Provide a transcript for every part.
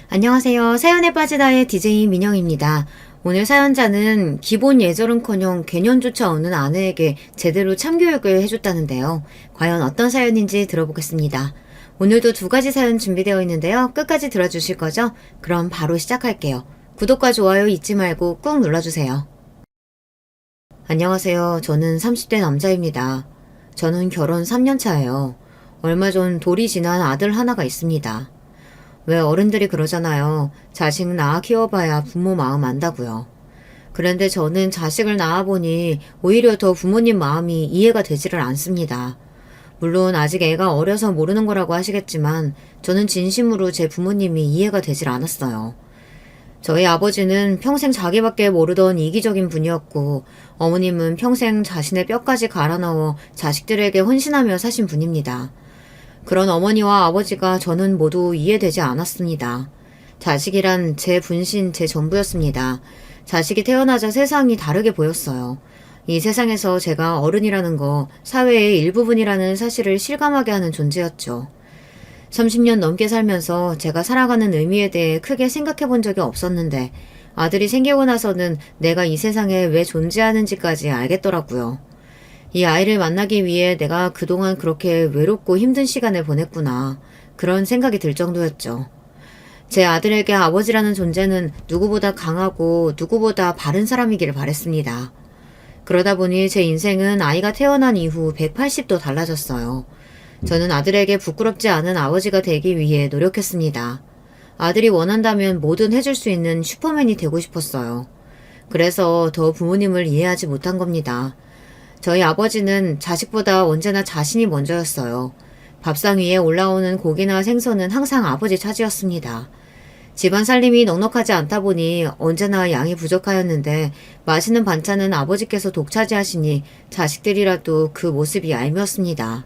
안녕하세요. 사연에 빠지다의 DJ 민영입니다. 오늘 사연자는 기본 예절은커녕 개념조차 없는 아내에게 제대로 참교육을 해줬다는데요. 과연 어떤 사연인지 들어보겠습니다. 오늘도 두 가지 사연 준비되어 있는데요. 끝까지 들어주실 거죠? 그럼 바로 시작할게요. 구독과 좋아요 잊지 말고 꾹 눌러주세요. 안녕하세요. 저는 30대 남자입니다. 저는 결혼 3년 차예요. 얼마 전 돌이 지난 아들 하나가 있습니다. 왜 어른들이 그러잖아요. 자식 낳아 키워봐야 부모 마음 안다고요. 그런데 저는 자식을 낳아보니 오히려 더 부모님 마음이 이해가 되지를 않습니다. 물론 아직 애가 어려서 모르는 거라고 하시겠지만 저는 진심으로 제 부모님이 이해가 되질 않았어요. 저희 아버지는 평생 자기밖에 모르던 이기적인 분이었고 어머님은 평생 자신의 뼈까지 갈아 넣어 자식들에게 헌신하며 사신 분입니다. 그런 어머니와 아버지가 저는 모두 이해되지 않았습니다. 자식이란 제 분신, 제 전부였습니다. 자식이 태어나자 세상이 다르게 보였어요. 이 세상에서 제가 어른이라는 거, 사회의 일부분이라는 사실을 실감하게 하는 존재였죠. 30년 넘게 살면서 제가 살아가는 의미에 대해 크게 생각해 본 적이 없었는데 아들이 생기고 나서는 내가 이 세상에 왜 존재하는지까지 알겠더라고요. 이 아이를 만나기 위해 내가 그동안 그렇게 외롭고 힘든 시간을 보냈구나. 그런 생각이 들 정도였죠. 제 아들에게 아버지라는 존재는 누구보다 강하고 누구보다 바른 사람이기를 바랬습니다. 그러다 보니 제 인생은 아이가 태어난 이후 180도 달라졌어요. 저는 아들에게 부끄럽지 않은 아버지가 되기 위해 노력했습니다. 아들이 원한다면 뭐든 해줄 수 있는 슈퍼맨이 되고 싶었어요. 그래서 더 부모님을 이해하지 못한 겁니다. 저희 아버지는 자식보다 언제나 자신이 먼저였어요. 밥상 위에 올라오는 고기나 생선은 항상 아버지 차지였습니다. 집안 살림이 넉넉하지 않다 보니 언제나 양이 부족하였는데 맛있는 반찬은 아버지께서 독차지하시니 자식들이라도 그 모습이 얄미웠습니다.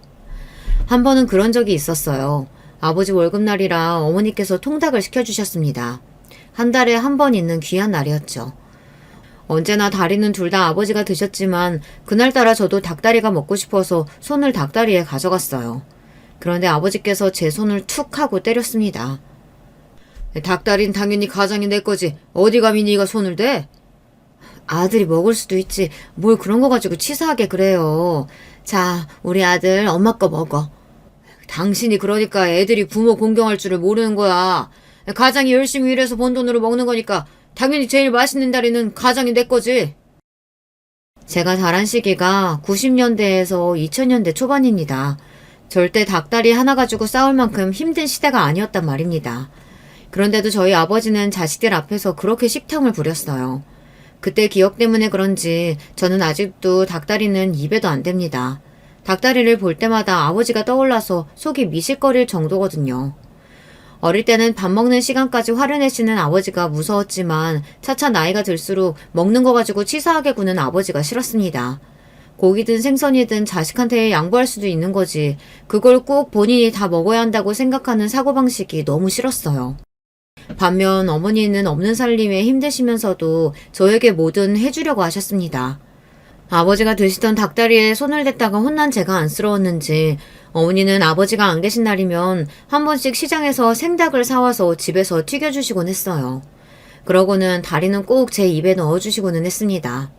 한 번은 그런 적이 있었어요. 아버지 월급날이라 어머니께서 통닭을 시켜주셨습니다. 한 달에 한 번 있는 귀한 날이었죠. 언제나 다리는 둘 다 아버지가 드셨지만 그날따라 저도 닭다리가 먹고 싶어서 손을 닭다리에 가져갔어요. 그런데 아버지께서 제 손을 툭 하고 때렸습니다. 닭다리는 당연히 가장이 내 거지. 어디 감히 네가 손을 대? 아들이 먹을 수도 있지. 뭘 그런 거 가지고 치사하게 그래요. 자, 우리 아들 엄마 거 먹어. 당신이 그러니까 애들이 부모 공경할 줄을 모르는 거야. 가장이 열심히 일해서 번 돈으로 먹는 거니까 당연히 제일 맛있는 다리는 가장이 내 거지. 제가 자란 시기가 90년대에서 2000년대 초반입니다. 절대 닭다리 하나 가지고 싸울 만큼 힘든 시대가 아니었단 말입니다. 그런데도 저희 아버지는 자식들 앞에서 그렇게 식탐을 부렸어요. 그때 기억 때문에 그런지 저는 아직도 닭다리는 입에도 안 댑니다. 닭다리를 볼 때마다 아버지가 떠올라서 속이 미실거릴 정도거든요. 어릴 때는 밥 먹는 시간까지 화를 내시는 아버지가 무서웠지만 차차 나이가 들수록 먹는 거 가지고 치사하게 구는 아버지가 싫었습니다. 고기든 생선이든 자식한테 양보할 수도 있는 거지. 그걸 꼭 본인이 다 먹어야 한다고 생각하는 사고방식이 너무 싫었어요. 반면 어머니는 없는 살림에 힘드시면서도 저에게 뭐든 해주려고 하셨습니다. 아버지가 드시던 닭다리에 손을 댔다가 혼난 제가 안쓰러웠는지 어머니는 아버지가 안 계신 날이면 한 번씩 시장에서 생닭을 사와서 집에서 튀겨주시곤 했어요. 그러고는 다리는 꼭 제 입에 넣어주시고는 했습니다.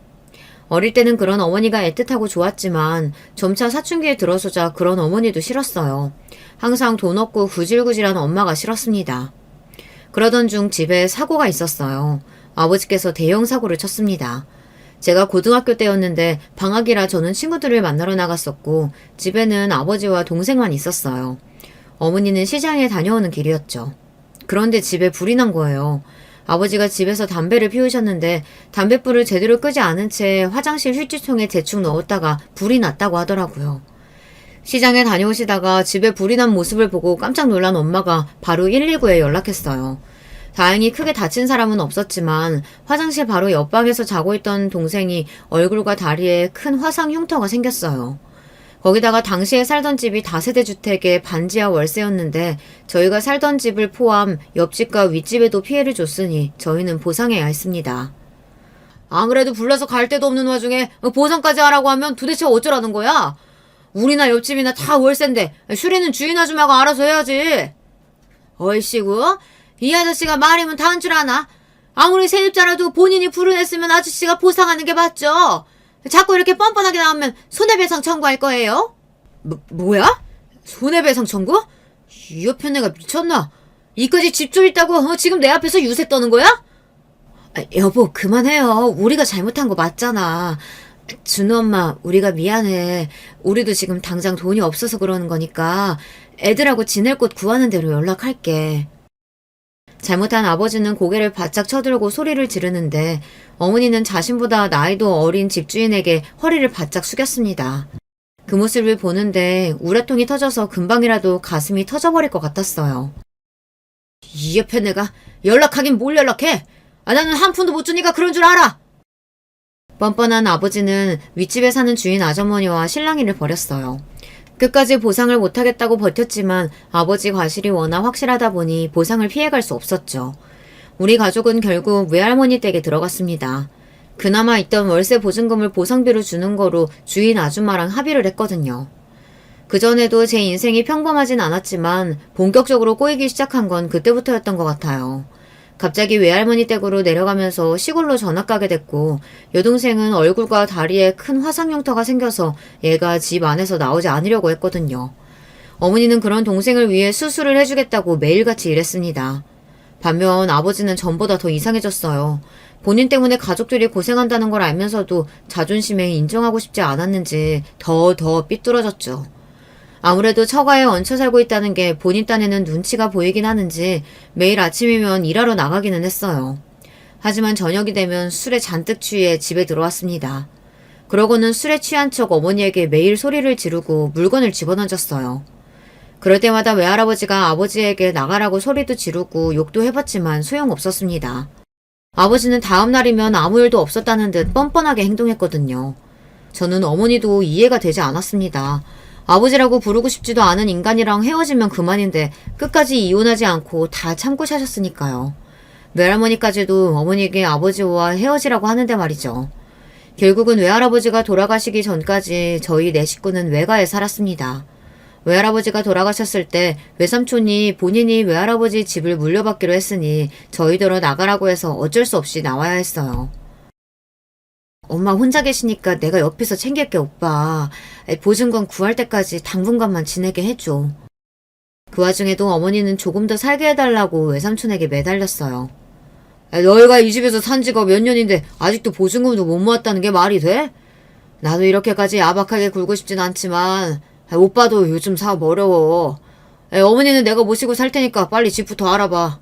어릴 때는 그런 어머니가 애틋하고 좋았지만 점차 사춘기에 들어서자 그런 어머니도 싫었어요. 항상 돈 없고 구질구질한 엄마가 싫었습니다. 그러던 중 집에 사고가 있었어요. 아버지께서 대형 사고를 쳤습니다. 제가 고등학교 때였는데 방학이라 저는 친구들을 만나러 나갔었고 집에는 아버지와 동생만 있었어요. 어머니는 시장에 다녀오는 길이었죠. 그런데 집에 불이 난 거예요. 아버지가 집에서 담배를 피우셨는데 담뱃불을 제대로 끄지 않은 채 화장실 휴지통에 대충 넣었다가 불이 났다고 하더라고요. 시장에 다녀오시다가 집에 불이 난 모습을 보고 깜짝 놀란 엄마가 바로 119에 연락했어요. 다행히 크게 다친 사람은 없었지만 화장실 바로 옆방에서 자고 있던 동생이 얼굴과 다리에 큰 화상 흉터가 생겼어요. 거기다가 당시에 살던 집이 다세대 주택의 반지하 월세였는데 저희가 살던 집을 포함 옆집과 윗집에도 피해를 줬으니 저희는 보상해야 했습니다. 안 그래도 불나서 갈 데도 없는 와중에 보상까지 하라고 하면 도대체 어쩌라는 거야? 우리나 옆집이나 다 월세인데 수리는 주인 아줌마가 알아서 해야지. 어이씨구, 이 아저씨가 말이면 다 한 줄 아나? 아무리 세입자라도 본인이 불운했으면 아저씨가 보상하는 게 맞죠. 자꾸 이렇게 뻔뻔하게 나오면 손해배상 청구할 거예요? 뭐야? 손해배상 청구? 이 옆에 애가 미쳤나? 이까지 집 좀 있다고 지금 내 앞에서 유세 떠는 거야? 여보, 그만해요. 우리가 잘못한 거 맞잖아. 준우 엄마, 우리가 미안해. 우리도 지금 당장 돈이 없어서 그러는 거니까 애들하고 지낼 곳 구하는 대로 연락할게. 잘못한 아버지는 고개를 바짝 쳐들고 소리를 지르는데 어머니는 자신보다 나이도 어린 집주인에게 허리를 바짝 숙였습니다. 그 모습을 보는데 우라통이 터져서 금방이라도 가슴이 터져버릴 것 같았어요. 이 옆에 내가 연락하긴 뭘 연락해? 나는 한 푼도 못 주니까 그런 줄 알아! 뻔뻔한 아버지는 윗집에 사는 주인 아주머니와 실랑이를 벌였어요. 끝까지 보상을 못하겠다고 버텼지만 아버지 과실이 워낙 확실하다 보니 보상을 피해갈 수 없었죠. 우리 가족은 결국 외할머니 댁에 들어갔습니다. 그나마 있던 월세 보증금을 보상비로 주는 거로 주인 아줌마랑 합의를 했거든요. 그전에도 제 인생이 평범하진 않았지만 본격적으로 꼬이기 시작한 건 그때부터였던 것 같아요. 갑자기 외할머니 댁으로 내려가면서 시골로 전학 가게 됐고 여동생은 얼굴과 다리에 큰 화상 흉터가 생겨서 얘가 집 안에서 나오지 않으려고 했거든요. 어머니는 그런 동생을 위해 수술을 해주겠다고 매일같이 일했습니다. 반면 아버지는 전보다 더 이상해졌어요. 본인 때문에 가족들이 고생한다는 걸 알면서도 자존심에 인정하고 싶지 않았는지 더 삐뚤어졌죠. 아무래도 처가에 얹혀 살고 있다는 게 본인 딴에는 눈치가 보이긴 하는지 매일 아침이면 일하러 나가기는 했어요. 하지만 저녁이 되면 술에 잔뜩 취해 집에 들어왔습니다. 그러고는 술에 취한 척 어머니에게 매일 소리를 지르고 물건을 집어던졌어요. 그럴 때마다 외할아버지가 아버지에게 나가라고 소리도 지르고 욕도 해봤지만 소용없었습니다. 아버지는 다음 날이면 아무 일도 없었다는 듯 뻔뻔하게 행동했거든요. 저는 어머니도 이해가 되지 않았습니다. 아버지라고 부르고 싶지도 않은 인간이랑 헤어지면 그만인데 끝까지 이혼하지 않고 다 참고 사셨으니까요. 외할머니까지도 어머니에게 아버지와 헤어지라고 하는데 말이죠. 결국은 외할아버지가 돌아가시기 전까지 저희 네 식구는 외가에 살았습니다. 외할아버지가 돌아가셨을 때 외삼촌이 본인이 외할아버지 집을 물려받기로 했으니 저희더러 나가라고 해서 어쩔 수 없이 나와야 했어요. 엄마 혼자 계시니까 내가 옆에서 챙길게, 오빠. 보증금 구할 때까지 당분간만 지내게 해줘. 그 와중에도 어머니는 조금 더 살게 해달라고 외삼촌에게 매달렸어요. 너희가 이 집에서 산 지가 몇 년인데 아직도 보증금도 못 모았다는 게 말이 돼? 나도 이렇게까지 야박하게 굴고 싶진 않지만 오빠도 요즘 사업 어려워. 어머니는 내가 모시고 살 테니까 빨리 집부터 알아봐.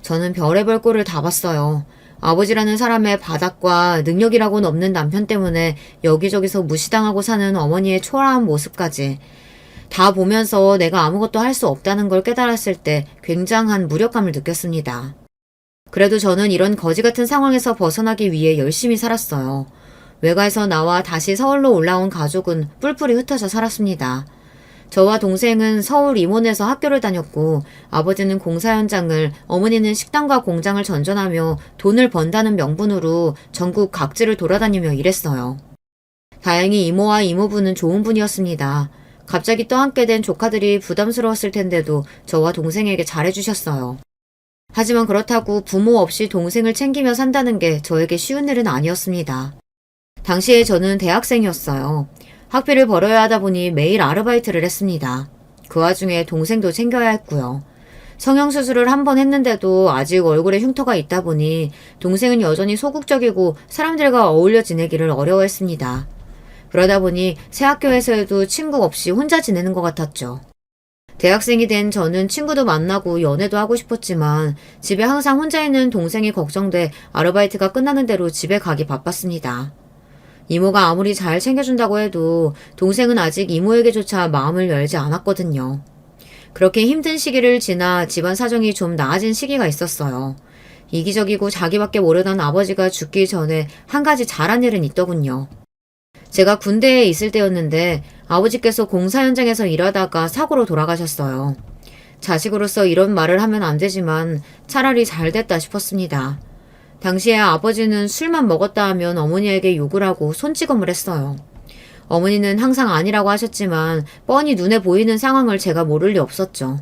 저는 별의별 꼴을 다 봤어요. 아버지라는 사람의 바닥과 능력이라고는 없는 남편 때문에 여기저기서 무시당하고 사는 어머니의 초라한 모습까지 다 보면서 내가 아무것도 할 수 없다는 걸 깨달았을 때 굉장한 무력감을 느꼈습니다. 그래도 저는 이런 거지 같은 상황에서 벗어나기 위해 열심히 살았어요. 외가에서 나와 다시 서울로 올라온 가족은 뿔뿔이 흩어져 살았습니다. 저와 동생은 서울 임원에서 학교를 다녔고 아버지는 공사 현장을, 어머니는 식당과 공장을 전전하며 돈을 번다는 명분으로 전국 각지를 돌아다니며 일했어요. 다행히 이모와 이모부는 좋은 분이었습니다. 갑자기 떠안게 된 조카들이 부담스러웠을 텐데도 저와 동생에게 잘해주셨어요. 하지만 그렇다고 부모 없이 동생을 챙기며 산다는 게 저에게 쉬운 일은 아니었습니다. 당시에 저는 대학생이었어요. 학비를 벌어야 하다 보니 매일 아르바이트를 했습니다. 그 와중에 동생도 챙겨야 했고요. 성형수술을 한 번 했는데도 아직 얼굴에 흉터가 있다 보니 동생은 여전히 소극적이고 사람들과 어울려 지내기를 어려워했습니다. 그러다 보니 새 학교에서도 친구 없이 혼자 지내는 것 같았죠. 대학생이 된 저는 친구도 만나고 연애도 하고 싶었지만 집에 항상 혼자 있는 동생이 걱정돼 아르바이트가 끝나는 대로 집에 가기 바빴습니다. 이모가 아무리 잘 챙겨준다고 해도 동생은 아직 이모에게조차 마음을 열지 않았거든요. 그렇게 힘든 시기를 지나 집안 사정이 좀 나아진 시기가 있었어요. 이기적이고 자기밖에 모르던 아버지가 죽기 전에 한 가지 잘한 일은 있더군요. 제가 군대에 있을 때였는데 아버지께서 공사 현장에서 일하다가 사고로 돌아가셨어요. 자식으로서 이런 말을 하면 안 되지만 차라리 잘 됐다 싶었습니다. 당시에 아버지는 술만 먹었다 하면 어머니에게 욕을 하고 손찌검을 했어요. 어머니는 항상 아니라고 하셨지만 뻔히 눈에 보이는 상황을 제가 모를 리 없었죠.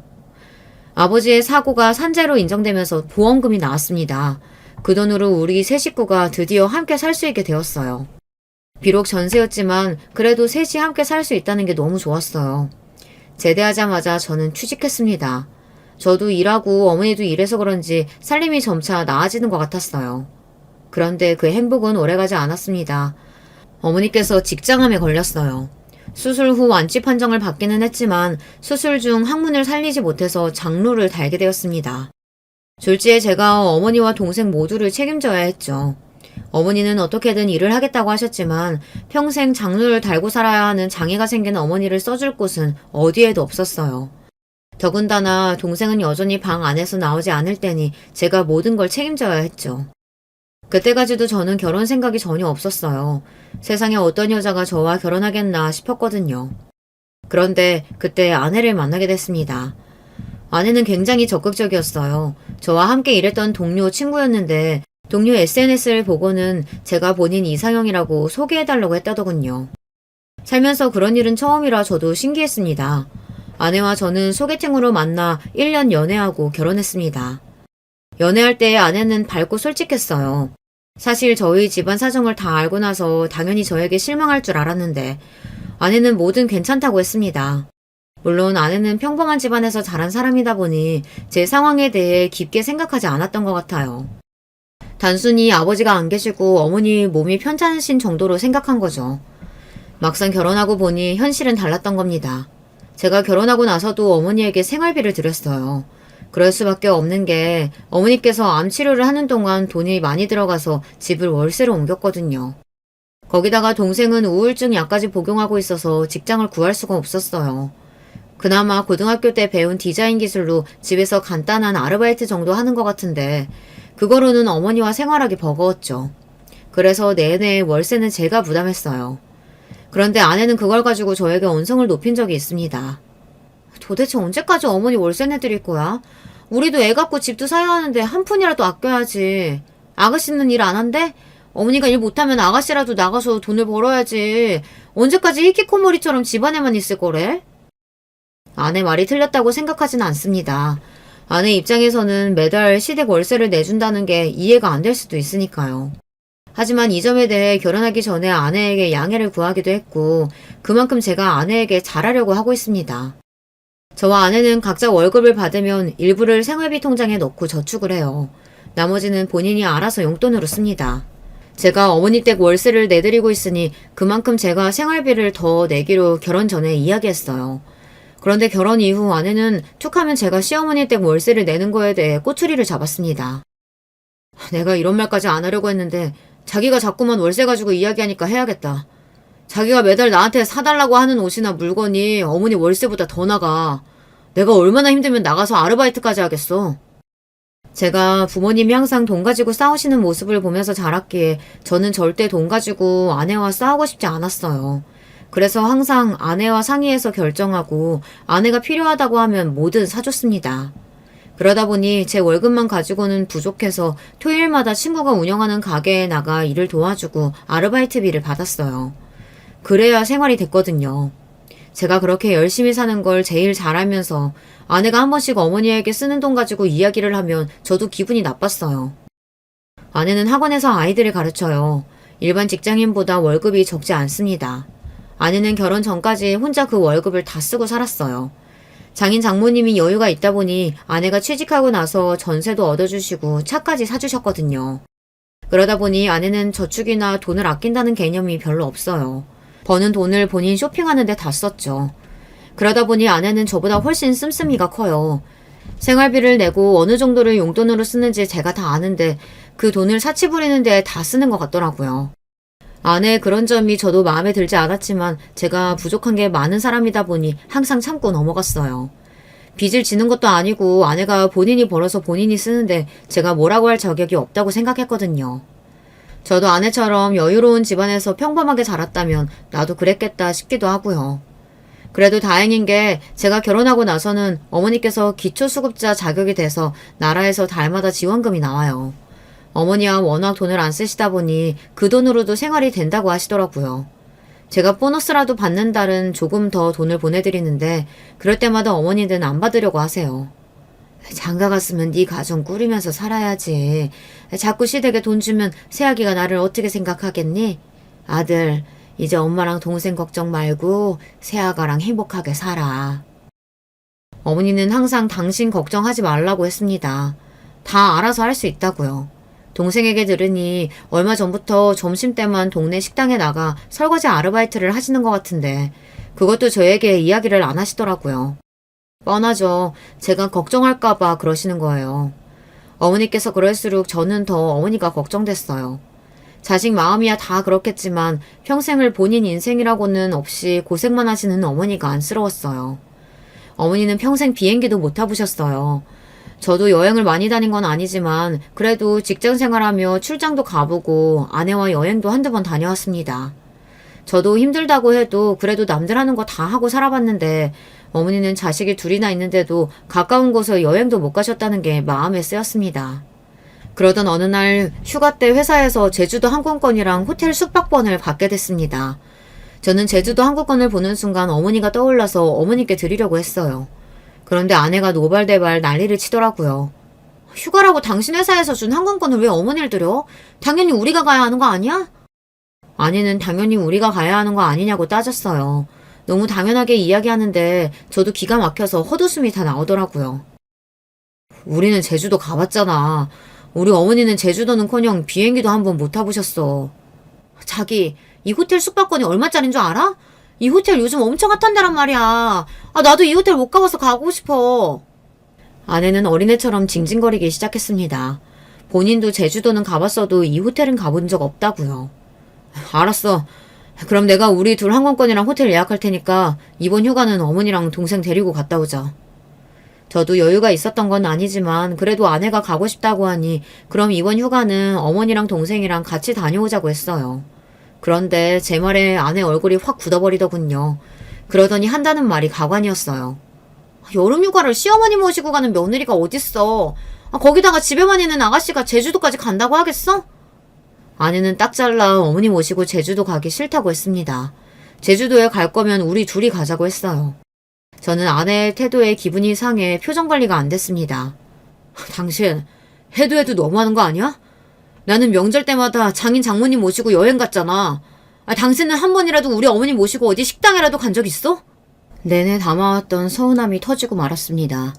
아버지의 사고가 산재로 인정되면서 보험금이 나왔습니다. 그 돈으로 우리 세 식구가 드디어 함께 살 수 있게 되었어요. 비록 전세였지만 그래도 셋이 함께 살 수 있다는 게 너무 좋았어요. 제대하자마자 저는 취직했습니다. 저도 일하고 어머니도 일해서 그런지 살림이 점차 나아지는 것 같았어요. 그런데 그 행복은 오래가지 않았습니다. 어머니께서 직장암에 걸렸어요. 수술 후 완치 판정을 받기는 했지만 수술 중 항문을 살리지 못해서 장루를 달게 되었습니다. 졸지에 제가 어머니와 동생 모두를 책임져야 했죠. 어머니는 어떻게든 일을 하겠다고 하셨지만 평생 장루를 달고 살아야 하는 장애가 생긴 어머니를 써줄 곳은 어디에도 없었어요. 더군다나 동생은 여전히 방 안에서 나오지 않을 테니 제가 모든 걸 책임져야 했죠. 그때까지도 저는 결혼 생각이 전혀 없었어요. 세상에 어떤 여자가 저와 결혼하겠나 싶었거든요. 그런데 그때 아내를 만나게 됐습니다. 아내는 굉장히 적극적이었어요. 저와 함께 일했던 동료 친구였는데 동료 SNS를 보고는 제가 본인 이상형이라고 소개해달라고 했다더군요. 살면서 그런 일은 처음이라 저도 신기했습니다. 아내와 저는 소개팅으로 만나 1년 연애하고 결혼했습니다. 연애할 때 아내는 밝고 솔직했어요. 사실 저희 집안 사정을 다 알고 나서 당연히 저에게 실망할 줄 알았는데 아내는 뭐든 괜찮다고 했습니다. 물론 아내는 평범한 집안에서 자란 사람이다 보니 제 상황에 대해 깊게 생각하지 않았던 것 같아요. 단순히 아버지가 안 계시고 어머니 몸이 편찮으신 정도로 생각한 거죠. 막상 결혼하고 보니 현실은 달랐던 겁니다. 제가 결혼하고 나서도 어머니에게 생활비를 드렸어요. 그럴 수밖에 없는 게 어머니께서 암 치료를 하는 동안 돈이 많이 들어가서 집을 월세로 옮겼거든요. 거기다가 동생은 우울증 약까지 복용하고 있어서 직장을 구할 수가 없었어요. 그나마 고등학교 때 배운 디자인 기술로 집에서 간단한 아르바이트 정도 하는 것 같은데 그거로는 어머니와 생활하기 버거웠죠. 그래서 내내 월세는 제가 부담했어요. 그런데 아내는 그걸 가지고 저에게 언성을 높인 적이 있습니다. 도대체 언제까지 어머니 월세 내드릴 거야? 우리도 애 갖고 집도 사야 하는데 한 푼이라도 아껴야지. 아가씨는 일 안 한대? 어머니가 일 못하면 아가씨라도 나가서 돈을 벌어야지. 언제까지 히키코모리처럼 집안에만 있을 거래? 아내 말이 틀렸다고 생각하진 않습니다. 아내 입장에서는 매달 시댁 월세를 내준다는 게 이해가 안 될 수도 있으니까요. 하지만 이 점에 대해 결혼하기 전에 아내에게 양해를 구하기도 했고 그만큼 제가 아내에게 잘하려고 하고 있습니다. 저와 아내는 각자 월급을 받으면 일부를 생활비 통장에 넣고 저축을 해요. 나머지는 본인이 알아서 용돈으로 씁니다. 제가 어머니 댁 월세를 내드리고 있으니 그만큼 제가 생활비를 더 내기로 결혼 전에 이야기했어요. 그런데 결혼 이후 아내는 툭하면 제가 시어머니 댁 월세를 내는 거에 대해 꼬투리를 잡았습니다. 내가 이런 말까지 안 하려고 했는데 자기가 자꾸만 월세 가지고 이야기하니까 해야겠다. 자기가 매달 나한테 사달라고 하는 옷이나 물건이 어머니 월세보다 더 나가. 내가 얼마나 힘들면 나가서 아르바이트까지 하겠어. 제가 부모님이 항상 돈 가지고 싸우시는 모습을 보면서 자랐기에 저는 절대 돈 가지고 아내와 싸우고 싶지 않았어요. 그래서 항상 아내와 상의해서 결정하고 아내가 필요하다고 하면 뭐든 사줬습니다. 그러다 보니 제 월급만 가지고는 부족해서 토요일마다 친구가 운영하는 가게에 나가 일을 도와주고 아르바이트비를 받았어요. 그래야 생활이 됐거든요. 제가 그렇게 열심히 사는 걸 제일 잘 알면서 아내가 한 번씩 어머니에게 쓰는 돈 가지고 이야기를 하면 저도 기분이 나빴어요. 아내는 학원에서 아이들을 가르쳐요. 일반 직장인보다 월급이 적지 않습니다. 아내는 결혼 전까지 혼자 그 월급을 다 쓰고 살았어요. 장인 장모님이 여유가 있다 보니 아내가 취직하고 나서 전세도 얻어주시고 차까지 사주셨거든요. 그러다 보니 아내는 저축이나 돈을 아낀다는 개념이 별로 없어요. 버는 돈을 본인 쇼핑하는 데 다 썼죠. 그러다 보니 아내는 저보다 훨씬 씀씀이가 커요. 생활비를 내고 어느 정도를 용돈으로 쓰는지 제가 다 아는데 그 돈을 사치 부리는 데 다 쓰는 것 같더라고요. 아내의 그런 점이 저도 마음에 들지 않았지만 제가 부족한 게 많은 사람이다 보니 항상 참고 넘어갔어요. 빚을 지는 것도 아니고 아내가 본인이 벌어서 본인이 쓰는데 제가 뭐라고 할 자격이 없다고 생각했거든요. 저도 아내처럼 여유로운 집안에서 평범하게 자랐다면 나도 그랬겠다 싶기도 하고요. 그래도 다행인 게 제가 결혼하고 나서는 어머니께서 기초수급자 자격이 돼서 나라에서 달마다 지원금이 나와요. 어머니와 워낙 돈을 안 쓰시다 보니 그 돈으로도 생활이 된다고 하시더라고요. 제가 보너스라도 받는 달은 조금 더 돈을 보내드리는데 그럴 때마다 어머니는 안 받으려고 하세요. 장가 갔으면 네 가정 꾸리면서 살아야지. 자꾸 시댁에 돈 주면 새아기가 나를 어떻게 생각하겠니? 아들, 이제 엄마랑 동생 걱정 말고 새아가랑 행복하게 살아. 어머니는 항상 당신 걱정하지 말라고 했습니다. 다 알아서 할 수 있다고요. 동생에게 들으니 얼마 전부터 점심때만 동네 식당에 나가 설거지 아르바이트를 하시는 것 같은데 그것도 저에게 이야기를 안 하시더라고요. 뻔하죠. 제가 걱정할까봐 그러시는 거예요. 어머니께서 그럴수록 저는 더 어머니가 걱정됐어요. 자식 마음이야 다 그렇겠지만 평생을 본인 인생이라고는 없이 고생만 하시는 어머니가 안쓰러웠어요. 어머니는 평생 비행기도 못 타보셨어요. 저도 여행을 많이 다닌 건 아니지만 그래도 직장 생활하며 출장도 가보고 아내와 여행도 한두 번 다녀왔습니다. 저도 힘들다고 해도 그래도 남들 하는 거 다 하고 살아봤는데 어머니는 자식이 둘이나 있는데도 가까운 곳을 여행도 못 가셨다는 게 마음에 쓰였습니다. 그러던 어느 날 휴가 때 회사에서 제주도 항공권이랑 호텔 숙박권을 받게 됐습니다. 저는 제주도 항공권을 보는 순간 어머니가 떠올라서 어머니께 드리려고 했어요. 그런데 아내가 노발대발 난리를 치더라고요. 휴가라고 당신 회사에서 준 항공권을 왜 어머니를 드려? 당연히 우리가 가야 하는 거 아니야? 아내는 당연히 우리가 가야 하는 거 아니냐고 따졌어요. 너무 당연하게 이야기하는데 저도 기가 막혀서 헛웃음이 다 나오더라고요. 우리는 제주도 가봤잖아. 우리 어머니는 제주도는커녕 비행기도 한번 못 타보셨어. 자기, 이 호텔 숙박권이 얼마짜린 줄 알아? 이 호텔 요즘 엄청 핫한 데란 말이야. 나도 이 호텔 못 가봐서 가고 싶어. 아내는 어린애처럼 징징거리기 시작했습니다. 본인도 제주도는 가봤어도 이 호텔은 가본 적 없다고요. 알았어. 그럼 내가 우리 둘 항공권이랑 호텔 예약할 테니까 이번 휴가는 어머니랑 동생 데리고 갔다 오자. 저도 여유가 있었던 건 아니지만 그래도 아내가 가고 싶다고 하니 그럼 이번 휴가는 어머니랑 동생이랑 같이 다녀오자고 했어요. 그런데 제 말에 아내 얼굴이 확 굳어버리더군요. 그러더니 한다는 말이 가관이었어요. 여름휴가를 시어머니 모시고 가는 며느리가 어딨어. 거기다가 집에만 있는 아가씨가 제주도까지 간다고 하겠어? 아내는 딱 잘라 어머니 모시고 제주도 가기 싫다고 했습니다. 제주도에 갈 거면 우리 둘이 가자고 했어요. 저는 아내의 태도에 기분이 상해 표정 관리가 안 됐습니다. 당신 해도 너무하는 거 아니야? 나는 명절 때마다 장인 장모님 모시고 여행 갔잖아. 당신은 한 번이라도 우리 어머니 모시고 어디 식당이라도 간 적 있어? 내내 담아왔던 서운함이 터지고 말았습니다.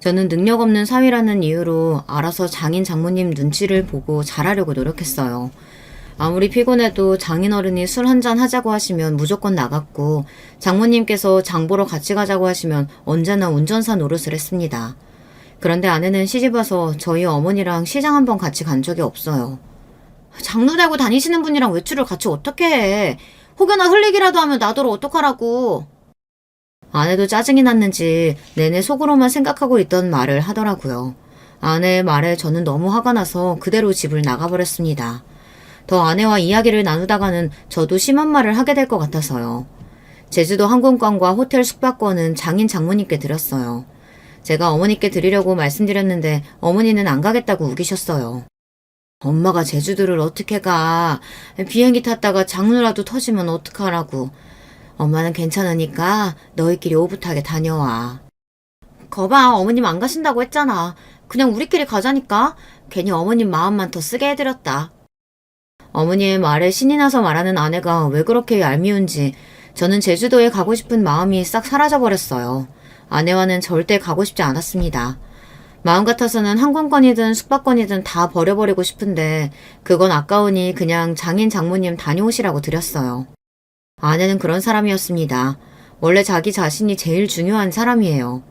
저는 능력 없는 사위라는 이유로 알아서 장인 장모님 눈치를 보고 잘하려고 노력했어요. 아무리 피곤해도 장인어른이 술 한잔 하자고 하시면 무조건 나갔고 장모님께서 장 보러 같이 가자고 하시면 언제나 운전사 노릇을 했습니다. 그런데 아내는 시집와서 저희 어머니랑 시장 한번 같이 간 적이 없어요. 장로 달고 다니시는 분이랑 외출을 같이 어떻게 해? 혹여나 흘리기라도 하면 나더러 어떡하라고. 아내도 짜증이 났는지 내내 속으로만 생각하고 있던 말을 하더라고요. 아내의 말에 저는 너무 화가 나서 그대로 집을 나가버렸습니다. 더 아내와 이야기를 나누다가는 저도 심한 말을 하게 될 것 같아서요. 제주도 항공권과 호텔 숙박권은 장인 장모님께 드렸어요. 제가 어머니께 드리려고 말씀드렸는데 어머니는 안 가겠다고 우기셨어요. 엄마가 제주도를 어떻게 가? 비행기 탔다가 장루라도 터지면 어떡하라고. 엄마는 괜찮으니까 너희끼리 오붓하게 다녀와. 거봐, 어머님 안 가신다고 했잖아. 그냥 우리끼리 가자니까. 괜히 어머님 마음만 더 쓰게 해드렸다. 어머니의 말에 신이 나서 말하는 아내가 왜 그렇게 얄미운지 저는 제주도에 가고 싶은 마음이 싹 사라져버렸어요. 아내와는 절대 가고 싶지 않았습니다. 마음 같아서는 항공권이든 숙박권이든 다 버려버리고 싶은데 그건 아까우니 그냥 장인 장모님 다녀오시라고 드렸어요. 아내는 그런 사람이었습니다. 원래 자기 자신이 제일 중요한 사람이에요.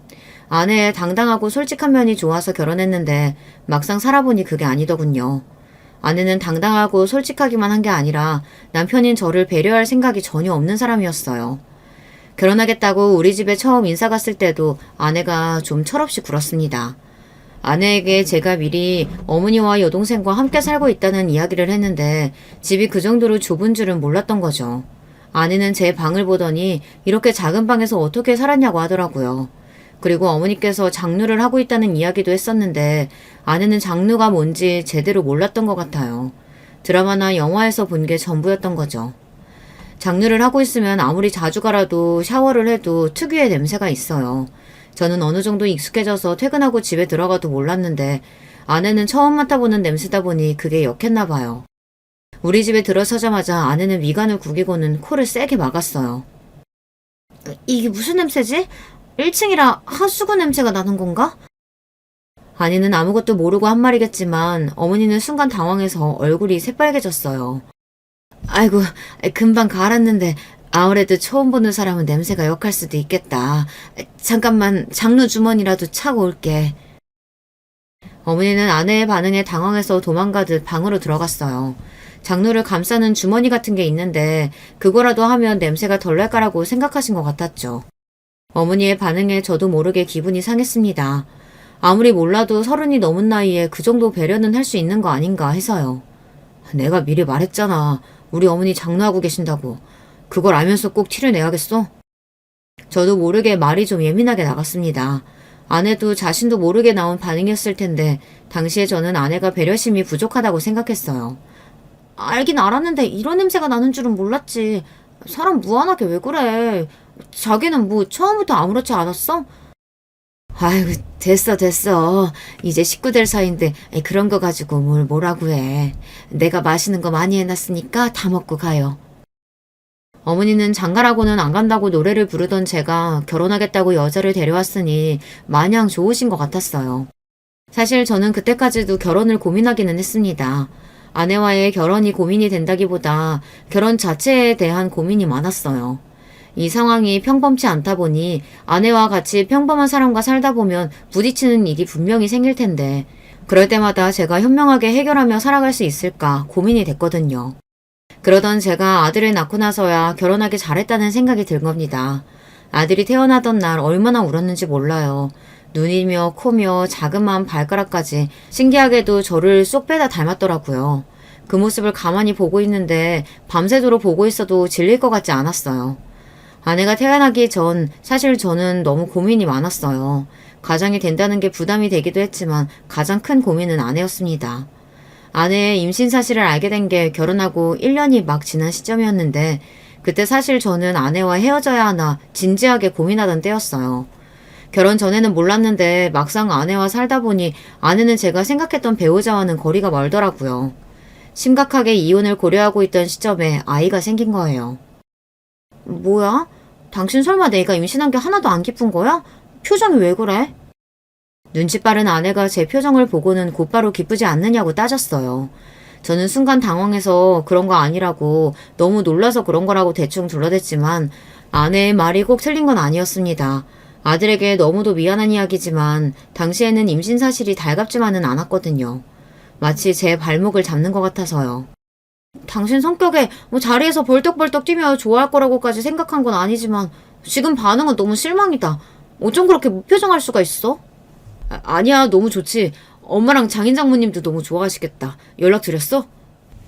아내의 당당하고 솔직한 면이 좋아서 결혼했는데 막상 살아보니 그게 아니더군요. 아내는 당당하고 솔직하기만 한 게 아니라 남편인 저를 배려할 생각이 전혀 없는 사람이었어요. 결혼하겠다고 우리 집에 처음 인사 갔을 때도 아내가 좀 철없이 굴었습니다. 아내에게 제가 미리 어머니와 여동생과 함께 살고 있다는 이야기를 했는데 집이 그 정도로 좁은 줄은 몰랐던 거죠. 아내는 제 방을 보더니 이렇게 작은 방에서 어떻게 살았냐고 하더라고요. 그리고 어머니께서 장루를 하고 있다는 이야기도 했었는데 아내는 장루가 뭔지 제대로 몰랐던 것 같아요. 드라마나 영화에서 본 게 전부였던 거죠. 장루를 하고 있으면 아무리 자주 가라도 샤워를 해도 특유의 냄새가 있어요. 저는 어느 정도 익숙해져서 퇴근하고 집에 들어가도 몰랐는데 아내는 처음 맡아보는 냄새다 보니 그게 역했나 봐요. 우리 집에 들어서자마자 아내는 미간을 구기고는 코를 세게 막았어요. 이게 무슨 냄새지? 1층이라 하수구 냄새가 나는 건가? 아내는 아무것도 모르고 한 말이겠지만 어머니는 순간 당황해서 얼굴이 새빨개졌어요. 아이고, 금방 갈았는데 아무래도 처음 보는 사람은 냄새가 역할 수도 있겠다. 잠깐만 장로 주머니라도 차고 올게. 어머니는 아내의 반응에 당황해서 도망가듯 방으로 들어갔어요. 장로를 감싸는 주머니 같은 게 있는데 그거라도 하면 냄새가 덜 날 거라고 생각하신 것 같았죠. 어머니의 반응에 저도 모르게 기분이 상했습니다. 아무리 몰라도 30이 넘은 나이에 그 정도 배려는 할 수 있는 거 아닌가 해서요. 내가 미리 말했잖아. 우리 어머니 장로하고 계신다고. 그걸 알면서 꼭 티를 내야겠어? 저도 모르게 말이 좀 예민하게 나갔습니다. 아내도 자신도 모르게 나온 반응이었을 텐데 당시에 저는 아내가 배려심이 부족하다고 생각했어요. 알긴 알았는데 이런 냄새가 나는 줄은 몰랐지. 사람 무한하게 왜 그래? 자기는 뭐 처음부터 아무렇지 않았어? 아이고 됐어. 이제 식구 될 사이인데 그런 거 가지고 뭘 뭐라고 해. 내가 맛있는 거 많이 해놨으니까 다 먹고 가요. 어머니는 장가라고는 안 간다고 노래를 부르던 제가 결혼하겠다고 여자를 데려왔으니 마냥 좋으신 것 같았어요. 사실 저는 그때까지도 결혼을 고민하기는 했습니다. 아내와의 결혼이 고민이 된다기보다 결혼 자체에 대한 고민이 많았어요. 이 상황이 평범치 않다 보니 아내와 같이 평범한 사람과 살다 보면 부딪히는 일이 분명히 생길 텐데 그럴 때마다 제가 현명하게 해결하며 살아갈 수 있을까 고민이 됐거든요. 그러던 제가 아들을 낳고 나서야 결혼하기 잘했다는 생각이 들 겁니다. 아들이 태어나던 날 얼마나 울었는지 몰라요. 눈이며 코며 자그마한 발가락까지 신기하게도 저를 쏙 빼다 닮았더라고요. 그 모습을 가만히 보고 있는데 밤새도록 보고 있어도 질릴 것 같지 않았어요. 아내가 태어나기 전 사실 저는 너무 고민이 많았어요. 가장이 된다는 게 부담이 되기도 했지만 가장 큰 고민은 아내였습니다. 아내의 임신 사실을 알게 된 게 결혼하고 1년이 막 지난 시점이었는데 그때 사실 저는 아내와 헤어져야 하나 진지하게 고민하던 때였어요. 결혼 전에는 몰랐는데 막상 아내와 살다 보니 아내는 제가 생각했던 배우자와는 거리가 멀더라고요. 심각하게 이혼을 고려하고 있던 시점에 아이가 생긴 거예요. 뭐야? 당신 설마 내가 임신한 게 하나도 안 기쁜 거야? 표정이 왜 그래? 눈치 빠른 아내가 제 표정을 보고는 곧바로 기쁘지 않느냐고 따졌어요. 저는 순간 당황해서 그런 거 아니라고 너무 놀라서 그런 거라고 대충 둘러댔지만 아내의 말이 꼭 틀린 건 아니었습니다. 아들에게 너무도 미안한 이야기지만 당시에는 임신 사실이 달갑지만은 않았거든요. 마치 제 발목을 잡는 것 같아서요. 당신 성격에 뭐 자리에서 벌떡벌떡 뛰며 좋아할 거라고까지 생각한 건 아니지만 지금 반응은 너무 실망이다. 어쩜 그렇게 무표정할 수가 있어? 아니야, 너무 좋지. 엄마랑 장인 장모님도 너무 좋아하시겠다. 연락드렸어?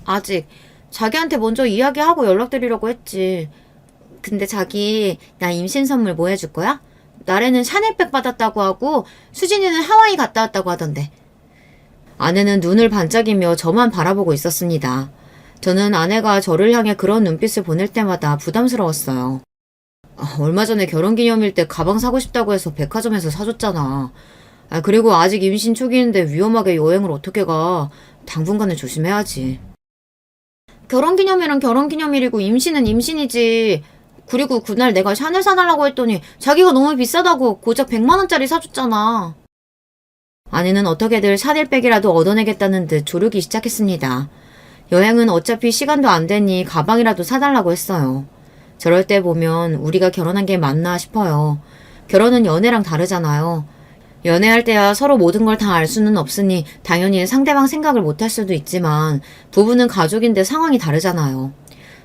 아직. 자기한테 먼저 이야기하고 연락드리려고 했지. 근데 자기 나 임신 선물 뭐 해줄 거야? 나래는 샤넬백 받았다고 하고 수진이는 하와이 갔다 왔다고 하던데. 아내는 눈을 반짝이며 저만 바라보고 있었습니다. 저는 아내가 저를 향해 그런 눈빛을 보낼 때마다 부담스러웠어요. 얼마 전에 결혼기념일 때 가방 사고 싶다고 해서 백화점에서 사줬잖아. 그리고 아직 임신 초기인데 위험하게 여행을 어떻게 가. 당분간은 조심해야지. 결혼기념일은 결혼기념일이고 임신은 임신이지. 그리고 그날 내가 샤넬 사달라고 했더니 자기가 너무 비싸다고 고작 100만 원짜리 사줬잖아. 아내는 어떻게든 샤넬백이라도 얻어내겠다는 듯 조르기 시작했습니다. 여행은 어차피 시간도 안 되니 가방이라도 사달라고 했어요. 저럴 때 보면 우리가 결혼한 게 맞나 싶어요. 결혼은 연애랑 다르잖아요. 연애할 때야 서로 모든 걸 다 알 수는 없으니 당연히 상대방 생각을 못 할 수도 있지만 부부는 가족인데 상황이 다르잖아요.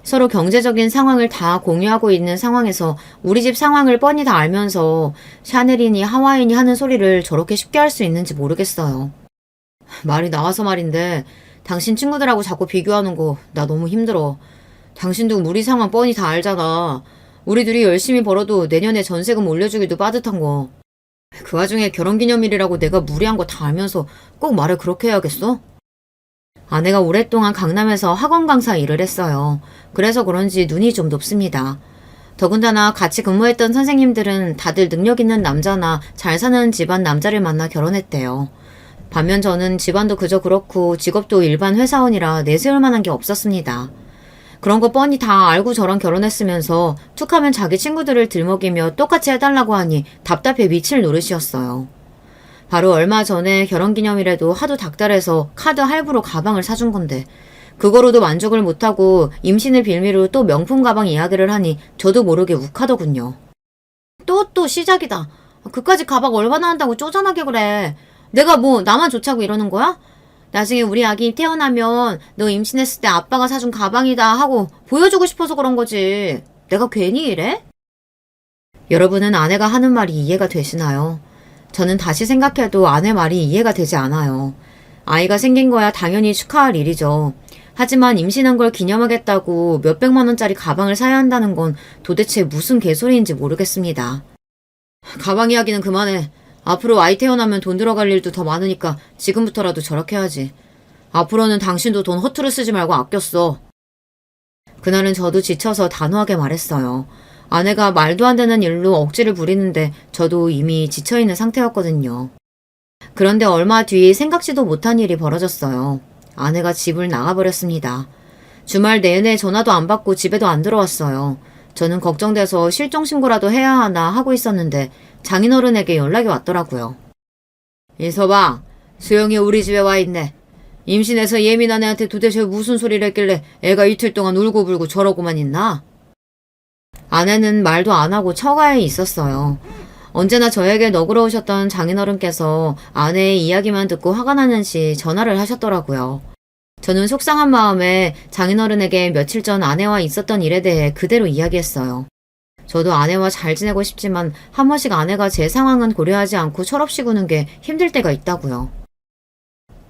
서로 경제적인 상황을 다 공유하고 있는 상황에서 우리 집 상황을 뻔히 다 알면서 샤넬이니 하와이니 하는 소리를 저렇게 쉽게 할 수 있는지 모르겠어요. 말이 나와서 말인데 당신 친구들하고 자꾸 비교하는 거 나 너무 힘들어. 당신도 우리 상황 뻔히 다 알잖아. 우리 둘이 열심히 벌어도 내년에 전세금 올려주기도 빠듯한 거. 그 와중에 결혼기념일이라고 내가 무리한 거 다 알면서 꼭 말을 그렇게 해야겠어? 아내가 오랫동안 강남에서 학원 강사 일을 했어요. 그래서 그런지 눈이 좀 높습니다. 더군다나 같이 근무했던 선생님들은 다들 능력 있는 남자나 잘 사는 집안 남자를 만나 결혼했대요. 반면 저는 집안도 그저 그렇고 직업도 일반 회사원이라 내세울 만한 게 없었습니다. 그런 거 뻔히 다 알고 저랑 결혼했으면서 툭하면 자기 친구들을 들먹이며 똑같이 해달라고 하니 답답해 미칠 노릇이었어요. 바로 얼마 전에 결혼기념일에도 하도 닥달해서 카드 할부로 가방을 사준 건데 그거로도 만족을 못하고 임신을 빌미로 또 명품 가방 이야기를 하니 저도 모르게 욱하더군요. 또 시작이다. 그까짓 가방 얼마나 한다고 쪼잔하게 그래. 내가 뭐 나만 좋자고 이러는 거야? 나중에 우리 아기 태어나면 너 임신했을 때 아빠가 사준 가방이다 하고 보여주고 싶어서 그런 거지. 내가 괜히 이래? 여러분은 아내가 하는 말이 이해가 되시나요? 저는 다시 생각해도 아내 말이 이해가 되지 않아요. 아이가 생긴 거야 당연히 축하할 일이죠. 하지만 임신한 걸 기념하겠다고 몇백만 원짜리 가방을 사야 한다는 건 도대체 무슨 개소리인지 모르겠습니다. 가방 이야기는 그만해. 앞으로 아이 태어나면 돈 들어갈 일도 더 많으니까 지금부터라도 저렇게 해야지. 앞으로는 당신도 돈 허투루 쓰지 말고 아껴 써. 그날은 저도 지쳐서 단호하게 말했어요. 아내가 말도 안 되는 일로 억지를 부리는데 저도 이미 지쳐있는 상태였거든요. 그런데 얼마 뒤 생각지도 못한 일이 벌어졌어요. 아내가 집을 나가버렸습니다. 주말 내내 전화도 안 받고 집에도 안 들어왔어요. 저는 걱정돼서 실종신고라도 해야 하나 하고 있었는데 장인어른에게 연락이 왔더라고요. 이서방, 수영이 우리 집에 와 있네. 임신해서 예민한 애한테 도대체 무슨 소리를 했길래 애가 이틀 동안 울고불고 저러고만 있나? 아내는 말도 안 하고 처가에 있었어요. 언제나 저에게 너그러우셨던 장인어른께서 아내의 이야기만 듣고 화가 나는지 전화를 하셨더라고요. 저는 속상한 마음에 장인어른에게 며칠 전 아내와 있었던 일에 대해 그대로 이야기했어요. 저도 아내와 잘 지내고 싶지만 한 번씩 아내가 제 상황은 고려하지 않고 철없이 구는 게 힘들 때가 있다고요.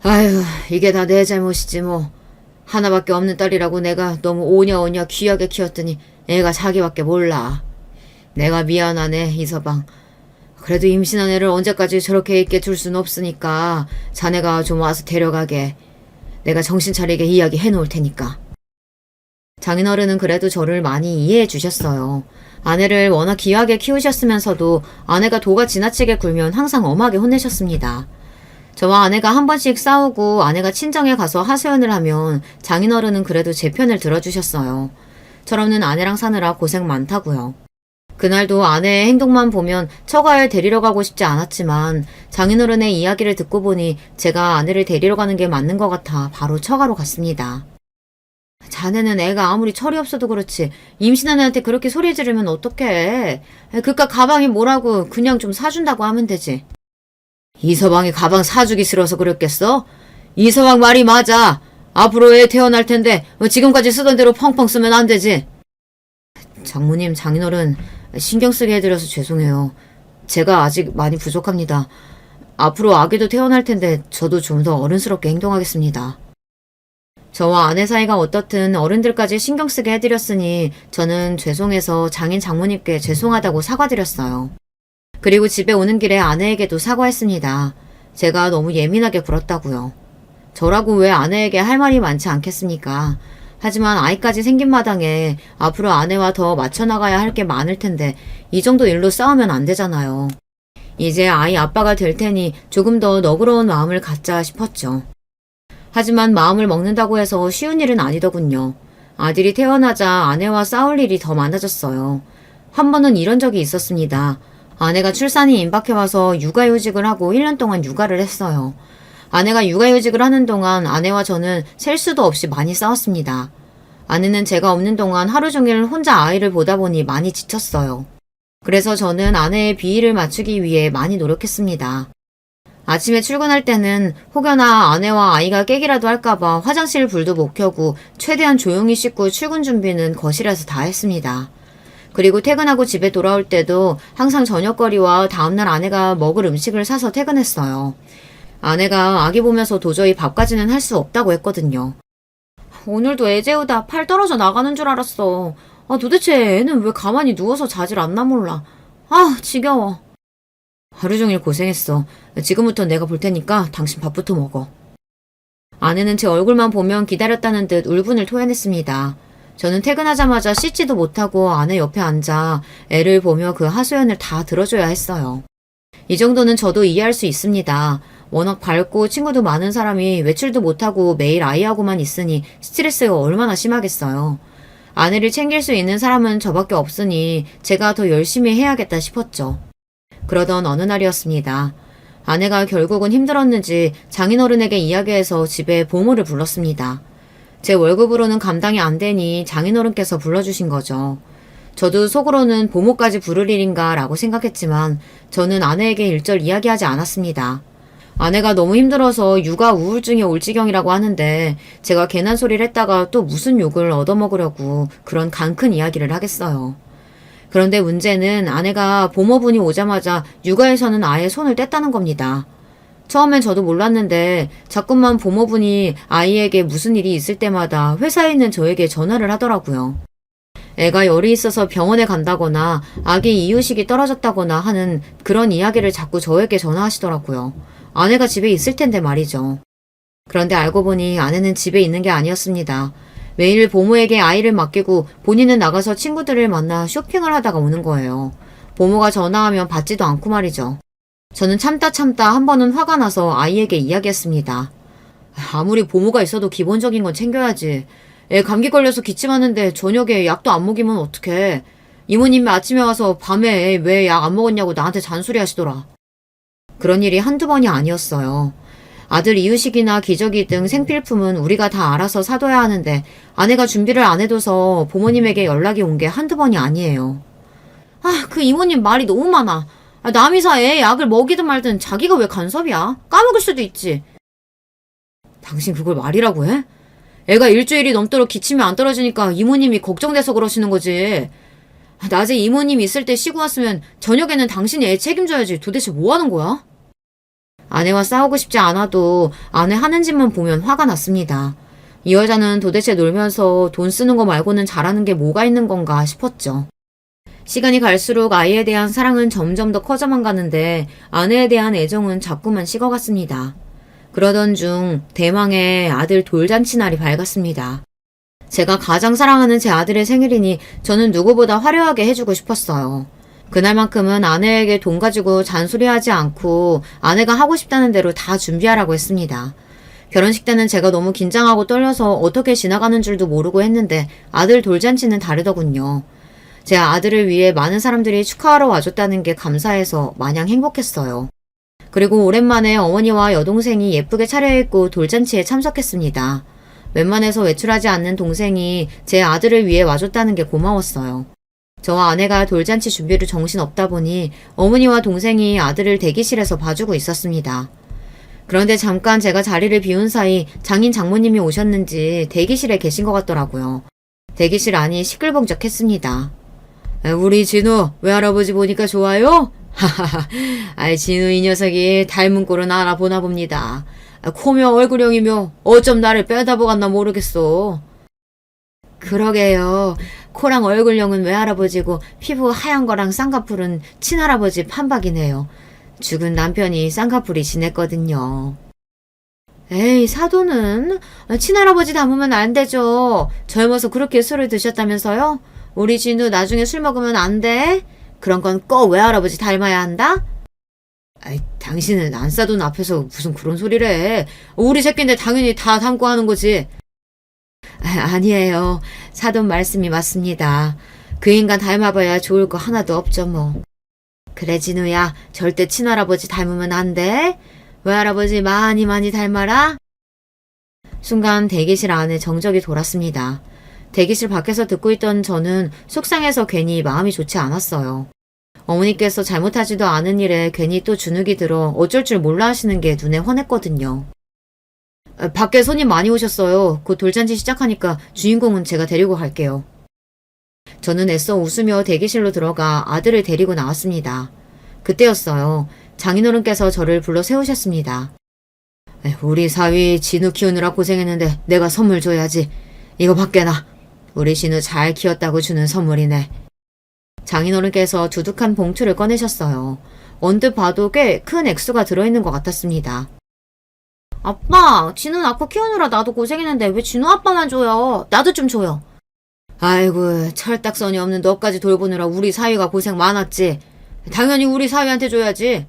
아휴, 이게 다 내 잘못이지 뭐. 하나밖에 없는 딸이라고 내가 너무 오냐오냐 귀하게 키웠더니 애가 자기밖에 몰라. 내가 미안하네, 이서방. 그래도 임신한 애를 언제까지 저렇게 있게 둘 순 없으니까 자네가 좀 와서 데려가게. 내가 정신 차리게 이야기 해놓을 테니까. 장인어른은 그래도 저를 많이 이해해 주셨어요. 아내를 워낙 귀하게 키우셨으면서도 아내가 도가 지나치게 굴면 항상 엄하게 혼내셨습니다. 저와 아내가 한 번씩 싸우고 아내가 친정에 가서 하소연을 하면 장인어른은 그래도 제 편을 들어주셨어요. 철없는 아내랑 사느라 고생 많다고요. 그날도 아내의 행동만 보면 처가에 데리러 가고 싶지 않았지만 장인어른의 이야기를 듣고 보니 제가 아내를 데리러 가는 게 맞는 것 같아 바로 처가로 갔습니다. 자네는 애가 아무리 철이 없어도 그렇지 임신한 애한테 그렇게 소리 지르면 어떡해. 그깟 가방이 뭐라고 그냥 좀 사준다고 하면 되지. 이서방이 가방 사주기 싫어서 그랬겠어? 이서방 말이 맞아. 앞으로 애 태어날 텐데 지금까지 쓰던 대로 펑펑 쓰면 안 되지. 장모님, 장인어른 신경 쓰게 해드려서 죄송해요. 제가 아직 많이 부족합니다. 앞으로 아기도 태어날 텐데 저도 좀 더 어른스럽게 행동하겠습니다. 저와 아내 사이가 어떻든 어른들까지 신경 쓰게 해드렸으니 저는 죄송해서 장인 장모님께 죄송하다고 사과드렸어요. 그리고 집에 오는 길에 아내에게도 사과했습니다. 제가 너무 예민하게 굴었다고요. 저라고 왜 아내에게 할 말이 많지 않겠습니까? 하지만 아이까지 생긴 마당에 앞으로 아내와 더 맞춰나가야 할 게 많을 텐데 이 정도 일로 싸우면 안 되잖아요. 이제 아이 아빠가 될 테니 조금 더 너그러운 마음을 갖자 싶었죠. 하지만 마음을 먹는다고 해서 쉬운 일은 아니더군요. 아들이 태어나자 아내와 싸울 일이 더 많아졌어요. 한 번은 이런 적이 있었습니다. 아내가 출산이 임박해와서 육아휴직을 하고 1년 동안 육아를 했어요. 아내가 육아휴직을 하는 동안 아내와 저는 셀 수도 없이 많이 싸웠습니다. 아내는 제가 없는 동안 하루 종일 혼자 아이를 보다 보니 많이 지쳤어요. 그래서 저는 아내의 비위를 맞추기 위해 많이 노력했습니다. 아침에 출근할 때는 혹여나 아내와 아이가 깨기라도 할까봐 화장실 불도 못 켜고 최대한 조용히 씻고 출근 준비는 거실에서 다 했습니다. 그리고 퇴근하고 집에 돌아올 때도 항상 저녁거리와 다음날 아내가 먹을 음식을 사서 퇴근했어요. 아내가 아기 보면서 도저히 밥까지는 할 수 없다고 했거든요. 오늘도 애 재우다 팔 떨어져 나가는 줄 알았어. 도대체 애는 왜 가만히 누워서 자질 않나 몰라. 지겨워. 하루 종일 고생했어. 지금부터 내가 볼 테니까 당신 밥부터 먹어. 아내는 제 얼굴만 보면 기다렸다는 듯 울분을 토해냈습니다. 저는 퇴근하자마자 씻지도 못하고 아내 옆에 앉아 애를 보며 그 하소연을 다 들어줘야 했어요. 이 정도는 저도 이해할 수 있습니다. 워낙 밝고 친구도 많은 사람이 외출도 못하고 매일 아이하고만 있으니 스트레스가 얼마나 심하겠어요. 아내를 챙길 수 있는 사람은 저밖에 없으니 제가 더 열심히 해야겠다 싶었죠. 그러던 어느 날이었습니다. 아내가 결국은 힘들었는지 장인어른에게 이야기해서 집에 보모를 불렀습니다. 제 월급으로는 감당이 안 되니 장인어른께서 불러주신 거죠. 저도 속으로는 보모까지 부를 일인가 라고 생각했지만 저는 아내에게 일절 이야기하지 않았습니다. 아내가 너무 힘들어서 육아 우울증이 올 지경이라고 하는데 제가 괜한 소리를 했다가 또 무슨 욕을 얻어먹으려고 그런 강큰 이야기를 하겠어요. 그런데 문제는 아내가 보모분이 오자마자 육아에서는 아예 손을 뗐다는 겁니다. 처음엔 저도 몰랐는데 자꾸만 보모분이 아이에게 무슨 일이 있을 때마다 회사에 있는 저에게 전화를 하더라고요. 애가 열이 있어서 병원에 간다거나 아기 이유식이 떨어졌다거나 하는 그런 이야기를 자꾸 저에게 전화하시더라고요. 아내가 집에 있을 텐데 말이죠. 그런데 알고 보니 아내는 집에 있는 게 아니었습니다. 매일 보모에게 아이를 맡기고 본인은 나가서 친구들을 만나 쇼핑을 하다가 오는 거예요. 보모가 전화하면 받지도 않고 말이죠. 저는 참다 한 번은 화가 나서 아이에게 이야기했습니다. 아무리 보모가 있어도 기본적인 건 챙겨야지. 애 감기 걸려서 기침하는데 저녁에 약도 안 먹이면 어떡해. 이모님이 아침에 와서 밤에 왜 약 안 먹었냐고 나한테 잔소리 하시더라. 그런 일이 한두 번이 아니었어요. 아들 이유식이나 기저귀 등 생필품은 우리가 다 알아서 사둬야 하는데 아내가 준비를 안 해둬서 부모님에게 연락이 온 게 한두 번이 아니에요. 그 이모님 말이 너무 많아. 남이 사 애 약을 먹이든 말든 자기가 왜 간섭이야? 까먹을 수도 있지. 당신 그걸 말이라고 해? 애가 일주일이 넘도록 기침이 안 떨어지니까 이모님이 걱정돼서 그러시는 거지. 낮에 이모님 있을 때 쉬고 왔으면 저녁에는 당신이 애 책임져야지. 도대체 뭐 하는 거야? 아내와 싸우고 싶지 않아도 아내 하는 짓만 보면 화가 났습니다. 이 여자는 도대체 놀면서 돈 쓰는 거 말고는 잘하는 게 뭐가 있는 건가 싶었죠. 시간이 갈수록 아이에 대한 사랑은 점점 더 커져만 가는데 아내에 대한 애정은 자꾸만 식어갔습니다. 그러던 중 대망의 아들 돌잔치 날이 밝았습니다. 제가 가장 사랑하는 제 아들의 생일이니 저는 누구보다 화려하게 해주고 싶었어요. 그날만큼은 아내에게 돈 가지고 잔소리하지 않고 아내가 하고 싶다는 대로 다 준비하라고 했습니다. 결혼식 때는 제가 너무 긴장하고 떨려서 어떻게 지나가는 줄도 모르고 했는데 아들 돌잔치는 다르더군요. 제 아들을 위해 많은 사람들이 축하하러 와줬다는 게 감사해서 마냥 행복했어요. 그리고 오랜만에 어머니와 여동생이 예쁘게 차려입고 돌잔치에 참석했습니다. 웬만해서 외출하지 않는 동생이 제 아들을 위해 와줬다는 게 고마웠어요. 저와 아내가 돌잔치 준비를 정신없다 보니 어머니와 동생이 아들을 대기실에서 봐주고 있었습니다. 그런데 잠깐 제가 자리를 비운 사이 장인 장모님이 오셨는지 대기실에 계신 것 같더라고요. 대기실 안이 시끌벅적했습니다. 우리 진우 외할아버지 보니까 좋아요? 하하하, 진우 이 녀석이 닮은 꼴은 알아보나 봅니다. 코며 얼굴형이며 어쩜 나를 빼다보갔나 모르겠어. 그러게요. 코랑 얼굴형은 외할아버지고 피부 하얀 거랑 쌍꺼풀은 친할아버지 판박이네요. 죽은 남편이 쌍꺼풀이 진했거든요. 에이, 사돈은 친할아버지 닮으면 안 되죠. 젊어서 그렇게 술을 드셨다면서요? 우리 진우 나중에 술 먹으면 안 돼? 그런 건 꼭 외할아버지 닮아야 한다? 당신은 안 사돈 앞에서 무슨 그런 소리를 해. 우리 새끼인데 당연히 다 닮고 하는 거지. 아니에요. 사돈 말씀이 맞습니다. 그 인간 닮아봐야 좋을 거 하나도 없죠 뭐. 그래 진우야, 절대 친할아버지 닮으면 안 돼. 외할아버지 많이 닮아라. 순간 대기실 안에 정적이 돌았습니다. 대기실 밖에서 듣고 있던 저는 속상해서 괜히 마음이 좋지 않았어요. 어머니께서 잘못하지도 않은 일에 괜히 또 주눅이 들어 어쩔 줄 몰라 하시는 게 눈에 훤했거든요. 밖에 손님 많이 오셨어요. 곧 돌잔치 시작하니까 주인공은 제가 데리고 갈게요. 저는 애써 웃으며 대기실로 들어가 아들을 데리고 나왔습니다. 그때였어요. 장인어른께서 저를 불러 세우셨습니다. 우리 사위 진우 키우느라 고생했는데 내가 선물 줘야지. 이거 밖에나. 우리 진우 잘 키웠다고 주는 선물이네. 장인어른께서 두둑한 봉투를 꺼내셨어요. 언뜻 봐도 꽤 큰 액수가 들어있는 것 같았습니다. 아빠, 진우 낳고 키우느라 나도 고생했는데 왜 진우 아빠만 줘요? 나도 좀 줘요. 아이고, 철딱선이 없는 너까지 돌보느라 우리 사위가 고생 많았지. 당연히 우리 사위한테 줘야지.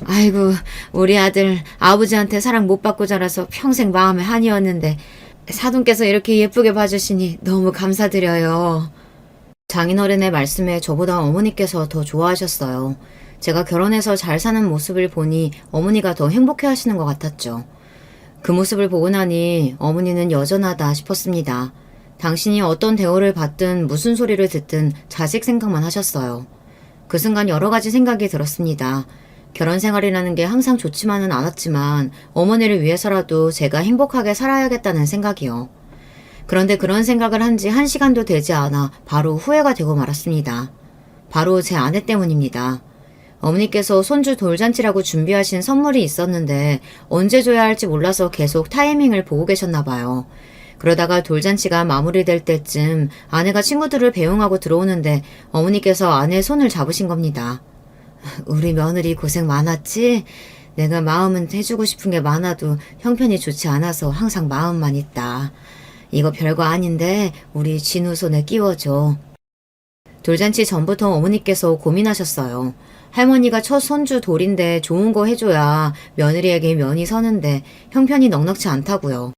아이고, 우리 아들 아버지한테 사랑 못 받고 자라서 평생 마음에 한이었는데 사돈께서 이렇게 예쁘게 봐주시니 너무 감사드려요. 장인어른의 말씀에 저보다 어머니께서 더 좋아하셨어요. 제가 결혼해서 잘 사는 모습을 보니 어머니가 더 행복해 하시는 것 같았죠. 그 모습을 보고 나니 어머니는 여전하다 싶었습니다. 당신이 어떤 대우를 받든 무슨 소리를 듣든 자식 생각만 하셨어요. 그 순간 여러 가지 생각이 들었습니다. 결혼 생활이라는 게 항상 좋지만은 않았지만 어머니를 위해서라도 제가 행복하게 살아야겠다는 생각이요. 그런데 그런 생각을 한 지 1시간도 되지 않아 바로 후회가 되고 말았습니다. 바로 제 아내 때문입니다. 어머니께서 손주 돌잔치라고 준비하신 선물이 있었는데 언제 줘야 할지 몰라서 계속 타이밍을 보고 계셨나 봐요. 그러다가 돌잔치가 마무리될 때쯤 아내가 친구들을 배웅하고 들어오는데 어머니께서 아내의 손을 잡으신 겁니다. 우리 며느리 고생 많았지? 내가 마음은 해주고 싶은 게 많아도 형편이 좋지 않아서 항상 마음만 있다. 이거 별거 아닌데 우리 진우 손에 끼워줘. 돌잔치 전부터 어머니께서 고민하셨어요. 할머니가 첫 손주 돌인데 좋은 거 해줘야 며느리에게 면이 서는데 형편이 넉넉지 않다고요.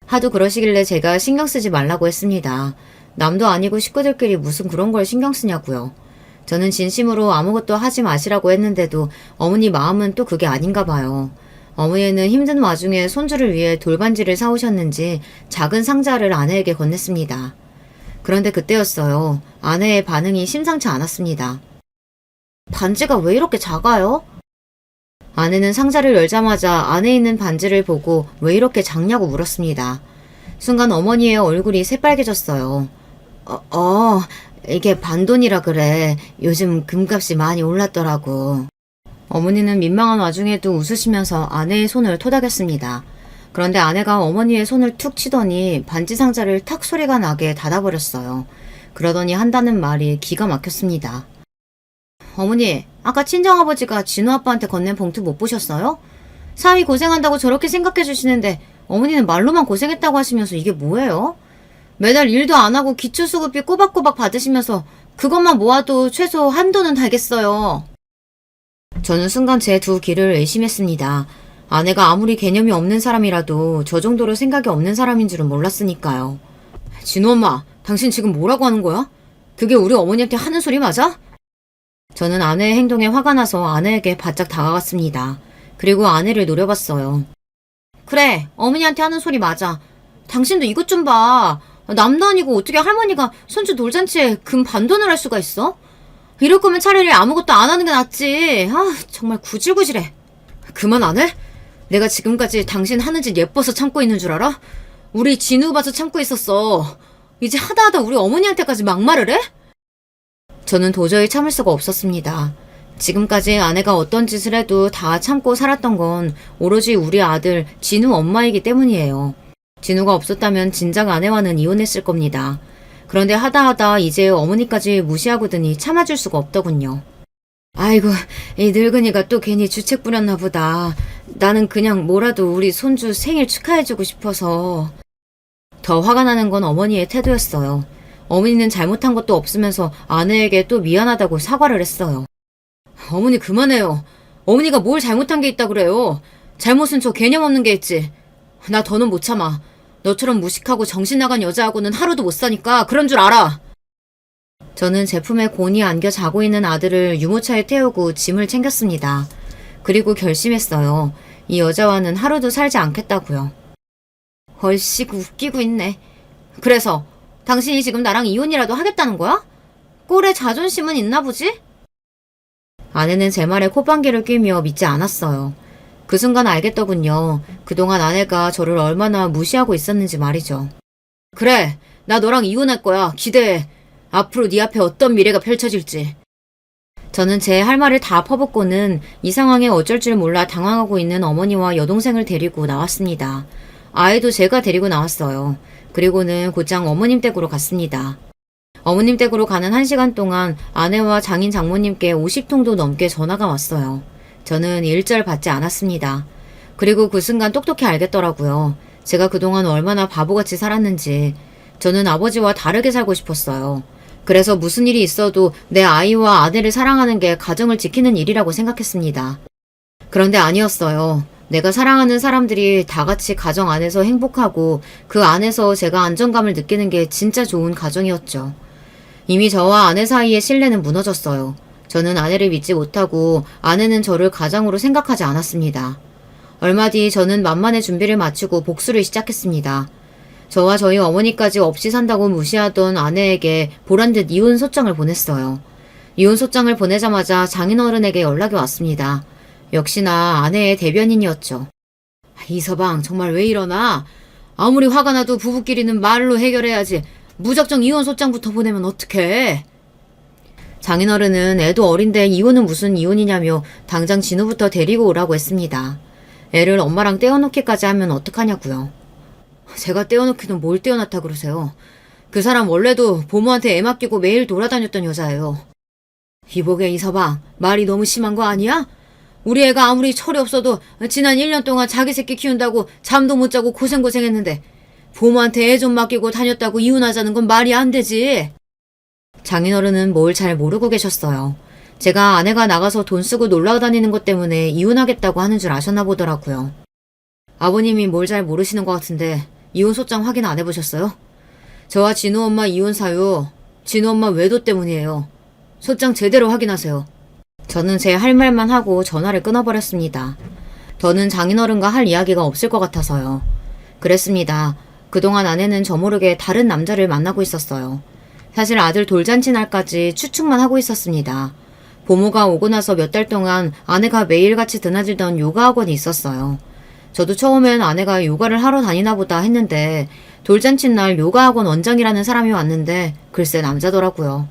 하도 그러시길래 제가 신경 쓰지 말라고 했습니다. 남도 아니고 식구들끼리 무슨 그런 걸 신경 쓰냐고요. 저는 진심으로 아무것도 하지 마시라고 했는데도 어머니 마음은 또 그게 아닌가 봐요. 어머니는 힘든 와중에 손주를 위해 돌반지를 사오셨는지 작은 상자를 아내에게 건넸습니다. 그런데 그때였어요. 아내의 반응이 심상치 않았습니다. 반지가 왜 이렇게 작아요? 아내는 상자를 열자마자 안에 있는 반지를 보고 왜 이렇게 작냐고 물었습니다. 순간 어머니의 얼굴이 새빨개졌어요. 이게 반돈이라 그래. 요즘 금값이 많이 올랐더라고. 어머니는 민망한 와중에도 웃으시면서 아내의 손을 토닥였습니다. 그런데 아내가 어머니의 손을 툭 치더니 반지 상자를 탁 소리가 나게 닫아버렸어요. 그러더니 한다는 말이 기가 막혔습니다. 어머니, 아까 친정아버지가 진우 아빠한테 건넨 봉투 못 보셨어요? 사위 고생한다고 저렇게 생각해 주시는데 어머니는 말로만 고생했다고 하시면서 이게 뭐예요? 매달 일도 안 하고 기초수급비 꼬박꼬박 받으시면서 그것만 모아도 최소 한도는 달겠어요. 저는 순간 제 두 귀를 의심했습니다. 아내가 아무리 개념이 없는 사람이라도 저 정도로 생각이 없는 사람인 줄은 몰랐으니까요. 진우 엄마, 당신 지금 뭐라고 하는 거야? 그게 우리 어머니한테 하는 소리 맞아? 저는 아내의 행동에 화가 나서 아내에게 바짝 다가갔습니다. 그리고 아내를 노려봤어요. 그래, 어머니한테 하는 소리 맞아. 당신도 이것 좀 봐. 남도 아니고 어떻게 할머니가 손주 돌잔치에 금 반돈을 할 수가 있어? 이럴 거면 차라리 아무것도 안 하는 게 낫지. 정말 구질구질해. 그만 안 해? 내가 지금까지 당신 하는 짓 예뻐서 참고 있는 줄 알아? 우리 진우 봐서 참고 있었어. 이제 하다하다 우리 어머니한테까지 막말을 해? 저는 도저히 참을 수가 없었습니다. 지금까지 아내가 어떤 짓을 해도 다 참고 살았던 건 오로지 우리 아들 진우 엄마이기 때문이에요. 진우가 없었다면 진작 아내와는 이혼했을 겁니다. 그런데 하다하다 이제 어머니까지 무시하고 드니 참아줄 수가 없더군요. 아이고, 이 늙은이가 또 괜히 주책 부렸나 보다. 나는 그냥 뭐라도 우리 손주 생일 축하해주고 싶어서. 더 화가 나는 건 어머니의 태도였어요. 어머니는 잘못한 것도 없으면서 아내에게 또 미안하다고 사과를 했어요. 어머니 그만해요. 어머니가 뭘 잘못한 게 있다 그래요. 잘못은 저 개념 없는 게 있지. 나 더는 못 참아. 너처럼 무식하고 정신 나간 여자하고는 하루도 못 사니까 그런 줄 알아. 저는 제품에 곤히 안겨 자고 있는 아들을 유모차에 태우고 짐을 챙겼습니다. 그리고 결심했어요. 이 여자와는 하루도 살지 않겠다고요. 얼씨구 웃기고 있네. 그래서 당신이 지금 나랑 이혼이라도 하겠다는 거야? 꼴에 자존심은 있나 보지? 아내는 제 말에 콧방귀를 뀌며 믿지 않았어요. 그 순간 알겠더군요. 그동안 아내가 저를 얼마나 무시하고 있었는지 말이죠. 그래, 나 너랑 이혼할 거야. 기대해. 앞으로 네 앞에 어떤 미래가 펼쳐질지. 저는 제 할 말을 다 퍼붓고는 이 상황에 어쩔 줄 몰라 당황하고 있는 어머니와 여동생을 데리고 나왔습니다. 아이도 제가 데리고 나왔어요. 그리고는 곧장 어머님 댁으로 갔습니다. 어머님 댁으로 가는 1시간 동안 아내와 장인 장모님께 50통도 넘게 전화가 왔어요. 저는 일절 받지 않았습니다. 그리고 그 순간 똑똑히 알겠더라고요. 제가 그동안 얼마나 바보같이 살았는지. 저는 아버지와 다르게 살고 싶었어요. 그래서 무슨 일이 있어도 내 아이와 아내를 사랑하는 게 가정을 지키는 일이라고 생각했습니다. 그런데 아니었어요. 내가 사랑하는 사람들이 다 같이 가정 안에서 행복하고 그 안에서 제가 안정감을 느끼는 게 진짜 좋은 가정이었죠. 이미 저와 아내 사이의 신뢰는 무너졌어요. 저는 아내를 믿지 못하고 아내는 저를 가장으로 생각하지 않았습니다. 얼마 뒤 저는 만만의 준비를 마치고 복수를 시작했습니다. 저와 저희 어머니까지 없이 산다고 무시하던 아내에게 보란듯 이혼 소장을 보냈어요. 이혼 소장을 보내자마자 장인어른에게 연락이 왔습니다. 역시나 아내의 대변인이었죠. 이서방 정말 왜 이러나? 아무리 화가 나도 부부끼리는 말로 해결해야지. 무작정 이혼 소장부터 보내면 어떡해? 장인어른은 애도 어린데 이혼은 무슨 이혼이냐며 당장 진우부터 데리고 오라고 했습니다. 애를 엄마랑 떼어놓기까지 하면 어떡하냐고요. 제가 떼어놓기는 뭘 떼어놨다 그러세요. 그 사람 원래도 보모한테 애 맡기고 매일 돌아다녔던 여자예요. 이보게 이서방, 말이 너무 심한 거 아니야? 우리 애가 아무리 철이 없어도 지난 1년 동안 자기 새끼 키운다고 잠도 못 자고 고생했는데 보모한테 애 좀 맡기고 다녔다고 이혼하자는 건 말이 안 되지. 장인어른은 뭘 잘 모르고 계셨어요. 제가 아내가 나가서 돈 쓰고 놀러 다니는 것 때문에 이혼하겠다고 하는 줄 아셨나 보더라고요. 아버님이 뭘 잘 모르시는 것 같은데 이혼 소장 확인 안 해보셨어요? 저와 진우 엄마 이혼 사유, 진우 엄마 외도 때문이에요. 소장 제대로 확인하세요. 저는 제 할 말만 하고 전화를 끊어버렸습니다. 더는 장인어른과 할 이야기가 없을 것 같아서요. 그랬습니다. 그동안 아내는 저 모르게 다른 남자를 만나고 있었어요. 사실 아들 돌잔치 날까지 추측만 하고 있었습니다. 보모가 오고 나서 몇 달 동안 아내가 매일같이 드나들던 요가 학원이 있었어요. 저도 처음엔 아내가 요가를 하러 다니나 보다 했는데 돌잔치 날 요가 학원 원장이라는 사람이 왔는데 글쎄 남자더라고요.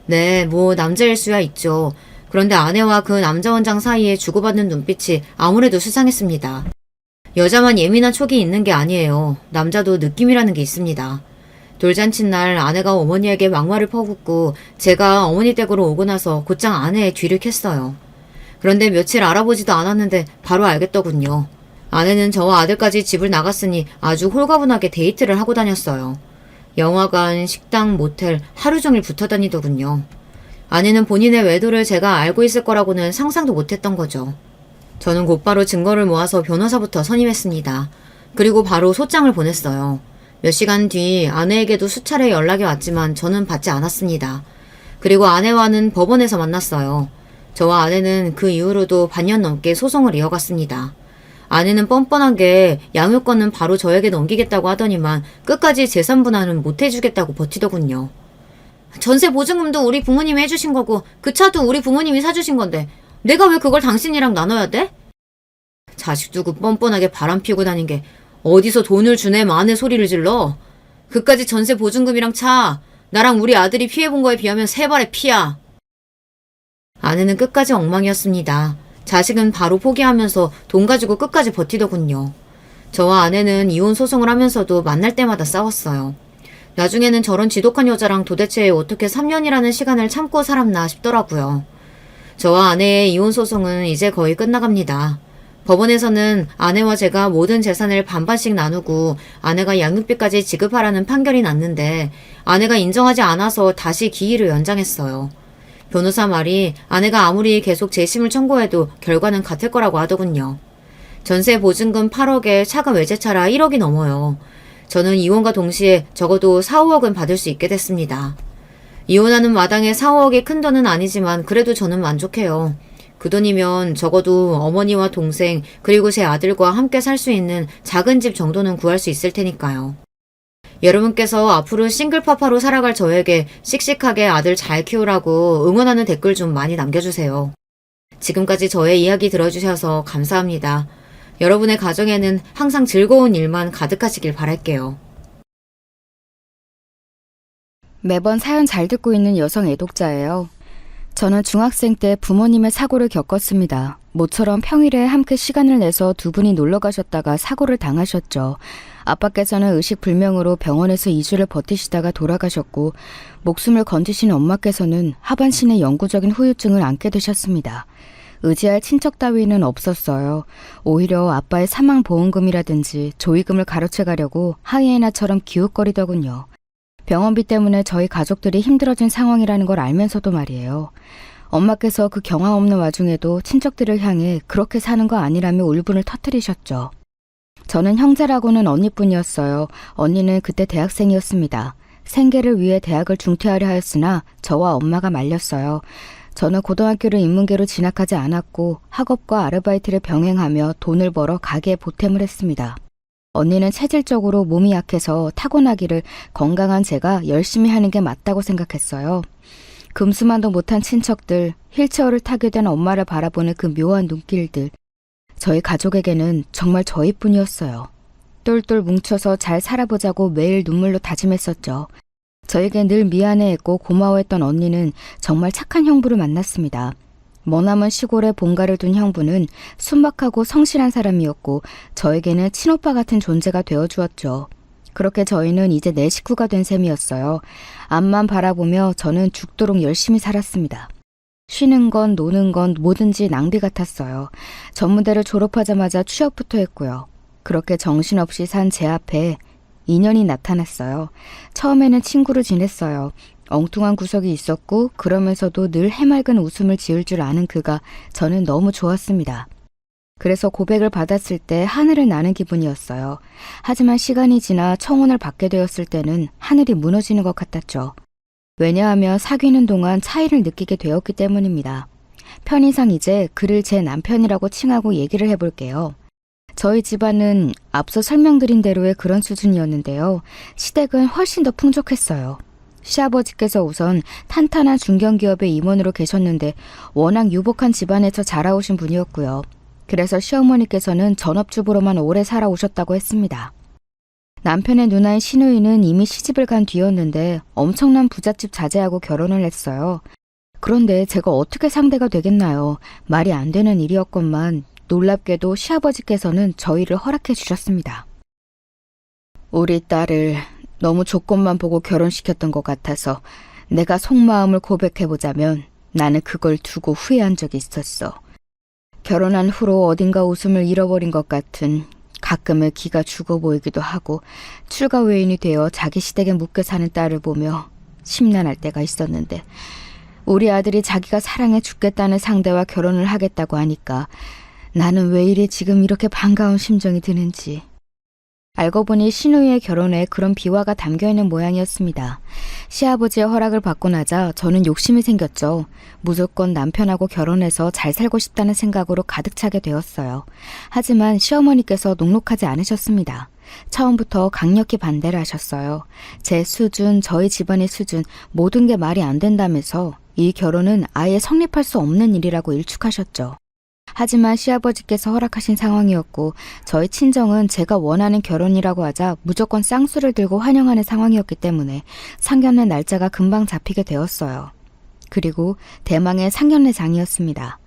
네, 뭐 남자일 수야 있죠. 그런데 아내와 그 남자 원장 사이에 주고받는 눈빛이 아무래도 수상했습니다. 여자만 예민한 촉이 있는 게 아니에요. 남자도 느낌이라는 게 있습니다. 돌잔치 날 아내가 어머니에게 막말을 퍼붓고 제가 어머니 댁으로 오고 나서 곧장 아내의 뒤를 캤어요. 그런데 며칠 알아보지도 않았는데 바로 알겠더군요. 아내는 저와 아들까지 집을 나갔으니 아주 홀가분하게 데이트를 하고 다녔어요. 영화관, 식당, 모텔 하루 종일 붙어 다니더군요. 아내는 본인의 외도를 제가 알고 있을 거라고는 상상도 못했던 거죠. 저는 곧바로 증거를 모아서 변호사부터 선임했습니다. 그리고 바로 소장을 보냈어요. 몇 시간 뒤 아내에게도 수차례 연락이 왔지만 저는 받지 않았습니다. 그리고 아내와는 법원에서 만났어요. 저와 아내는 그 이후로도 반년 넘게 소송을 이어갔습니다. 아내는 뻔뻔하게 양육권은 바로 저에게 넘기겠다고 하더니만 끝까지 재산 분할은 못 해주겠다고 버티더군요. 전세 보증금도 우리 부모님이 해주신 거고 그 차도 우리 부모님이 사주신 건데 내가 왜 그걸 당신이랑 나눠야 돼? 자식 두고 뻔뻔하게 바람 피우고 다닌 게 어디서 돈을 주네 마네 소리를 질러. 그까지 전세 보증금이랑 차 나랑 우리 아들이 피해본 거에 비하면 세 발의 피야. 아내는 끝까지 엉망이었습니다. 자식은 바로 포기하면서 돈 가지고 끝까지 버티더군요. 저와 아내는 이혼 소송을 하면서도 만날 때마다 싸웠어요. 나중에는 저런 지독한 여자랑 도대체 어떻게 3년이라는 시간을 참고 살았나 싶더라고요. 저와 아내의 이혼 소송은 이제 거의 끝나갑니다. 법원에서는 아내와 제가 모든 재산을 반반씩 나누고 아내가 양육비까지 지급하라는 판결이 났는데 아내가 인정하지 않아서 다시 기일을 연장했어요. 변호사 말이 아내가 아무리 계속 재심을 청구해도 결과는 같을 거라고 하더군요. 전세 보증금 8억에 차가 외제차라 1억이 넘어요. 저는 이혼과 동시에 적어도 4, 5억은 받을 수 있게 됐습니다. 이혼하는 마당에 4, 5억이 큰 돈은 아니지만 그래도 저는 만족해요. 그 돈이면 적어도 어머니와 동생 그리고 제 아들과 함께 살 수 있는 작은 집 정도는 구할 수 있을 테니까요. 여러분께서 앞으로 싱글파파로 살아갈 저에게 씩씩하게 아들 잘 키우라고 응원하는 댓글 좀 많이 남겨주세요. 지금까지 저의 이야기 들어주셔서 감사합니다. 여러분의 가정에는 항상 즐거운 일만 가득하시길 바랄게요. 매번 사연 잘 듣고 있는 여성 애독자예요. 저는 중학생 때 부모님의 사고를 겪었습니다. 모처럼 평일에 함께 시간을 내서 두 분이 놀러 가셨다가 사고를 당하셨죠. 아빠께서는 의식불명으로 병원에서 2주를 버티시다가 돌아가셨고 목숨을 건지신 엄마께서는 하반신에 영구적인 후유증을 안게 되셨습니다. 의지할 친척 따위는 없었어요. 오히려 아빠의 사망보험금이라든지 조의금을 가로채 가려고 하이에나처럼 기웃거리더군요. 병원비 때문에 저희 가족들이 힘들어진 상황이라는 걸 알면서도 말이에요. 엄마께서 그 경황 없는 와중에도 친척들을 향해 그렇게 사는 거 아니라며 울분을 터뜨리셨죠. 저는 형제라고는 언니뿐이었어요. 언니는 그때 대학생이었습니다. 생계를 위해 대학을 중퇴하려 하였으나 저와 엄마가 말렸어요. 저는 고등학교를 인문계로 진학하지 않았고 학업과 아르바이트를 병행하며 돈을 벌어 가게에 보탬을 했습니다. 언니는 체질적으로 몸이 약해서 타고나기를 건강한 제가 열심히 하는 게 맞다고 생각했어요. 금수만도 못한 친척들, 휠체어를 타게 된 엄마를 바라보는 그 묘한 눈길들. 저희 가족에게는 정말 저희뿐이었어요. 똘똘 뭉쳐서 잘 살아보자고 매일 눈물로 다짐했었죠. 저에게 늘 미안해했고 고마워했던 언니는 정말 착한 형부를 만났습니다. 머나먼 시골에 본가를 둔 형부는 순박하고 성실한 사람이었고 저에게는 친오빠 같은 존재가 되어주었죠. 그렇게 저희는 이제 내 식구가 된 셈이었어요. 앞만 바라보며 저는 죽도록 열심히 살았습니다. 쉬는 건 노는 건 뭐든지 낭비 같았어요. 전문대를 졸업하자마자 취업부터 했고요. 그렇게 정신없이 산 제 앞에 인연이 나타났어요. 처음에는 친구로 지냈어요. 엉뚱한 구석이 있었고 그러면서도 늘 해맑은 웃음을 지을 줄 아는 그가 저는 너무 좋았습니다. 그래서 고백을 받았을 때 하늘을 나는 기분이었어요. 하지만 시간이 지나 청혼을 받게 되었을 때는 하늘이 무너지는 것 같았죠. 왜냐하면 사귀는 동안 차이를 느끼게 되었기 때문입니다. 편의상 이제 그를 제 남편이라고 칭하고 얘기를 해볼게요. 저희 집안은 앞서 설명드린 대로의 그런 수준이었는데요. 시댁은 훨씬 더 풍족했어요. 시아버지께서 우선 탄탄한 중견기업의 임원으로 계셨는데 워낙 유복한 집안에서 자라오신 분이었고요. 그래서 시어머니께서는 전업주부로만 오래 살아오셨다고 했습니다. 남편의 누나인 시누이는 이미 시집을 간 뒤였는데 엄청난 부잣집 자제하고 결혼을 했어요. 그런데 제가 어떻게 상대가 되겠나요? 말이 안 되는 일이었건만 놀랍게도 시아버지께서는 저희를 허락해 주셨습니다. 우리 딸을 너무 조건만 보고 결혼시켰던 것 같아서 내가 속마음을 고백해보자면 나는 그걸 두고 후회한 적이 있었어. 결혼한 후로 어딘가 웃음을 잃어버린 것 같은 가끔은 기가 죽어 보이기도 하고 출가 외인이 되어 자기 시댁에 묶여 사는 딸을 보며 심란할 때가 있었는데 우리 아들이 자기가 사랑해 죽겠다는 상대와 결혼을 하겠다고 하니까 나는 왜 이리 지금 이렇게 반가운 심정이 드는지. 알고 보니 시누이의 결혼에 그런 비화가 담겨있는 모양이었습니다. 시아버지의 허락을 받고 나자 저는 욕심이 생겼죠. 무조건 남편하고 결혼해서 잘 살고 싶다는 생각으로 가득 차게 되었어요. 하지만 시어머니께서 녹록하지 않으셨습니다. 처음부터 강력히 반대를 하셨어요. 제 수준, 저희 집안의 수준, 모든 게 말이 안 된다면서 이 결혼은 아예 성립할 수 없는 일이라고 일축하셨죠. 하지만 시아버지께서 허락하신 상황이었고 저희 친정은 제가 원하는 결혼이라고 하자 무조건 쌍수를 들고 환영하는 상황이었기 때문에 상견례 날짜가 금방 잡히게 되었어요. 그리고 대망의 상견례장이었습니다.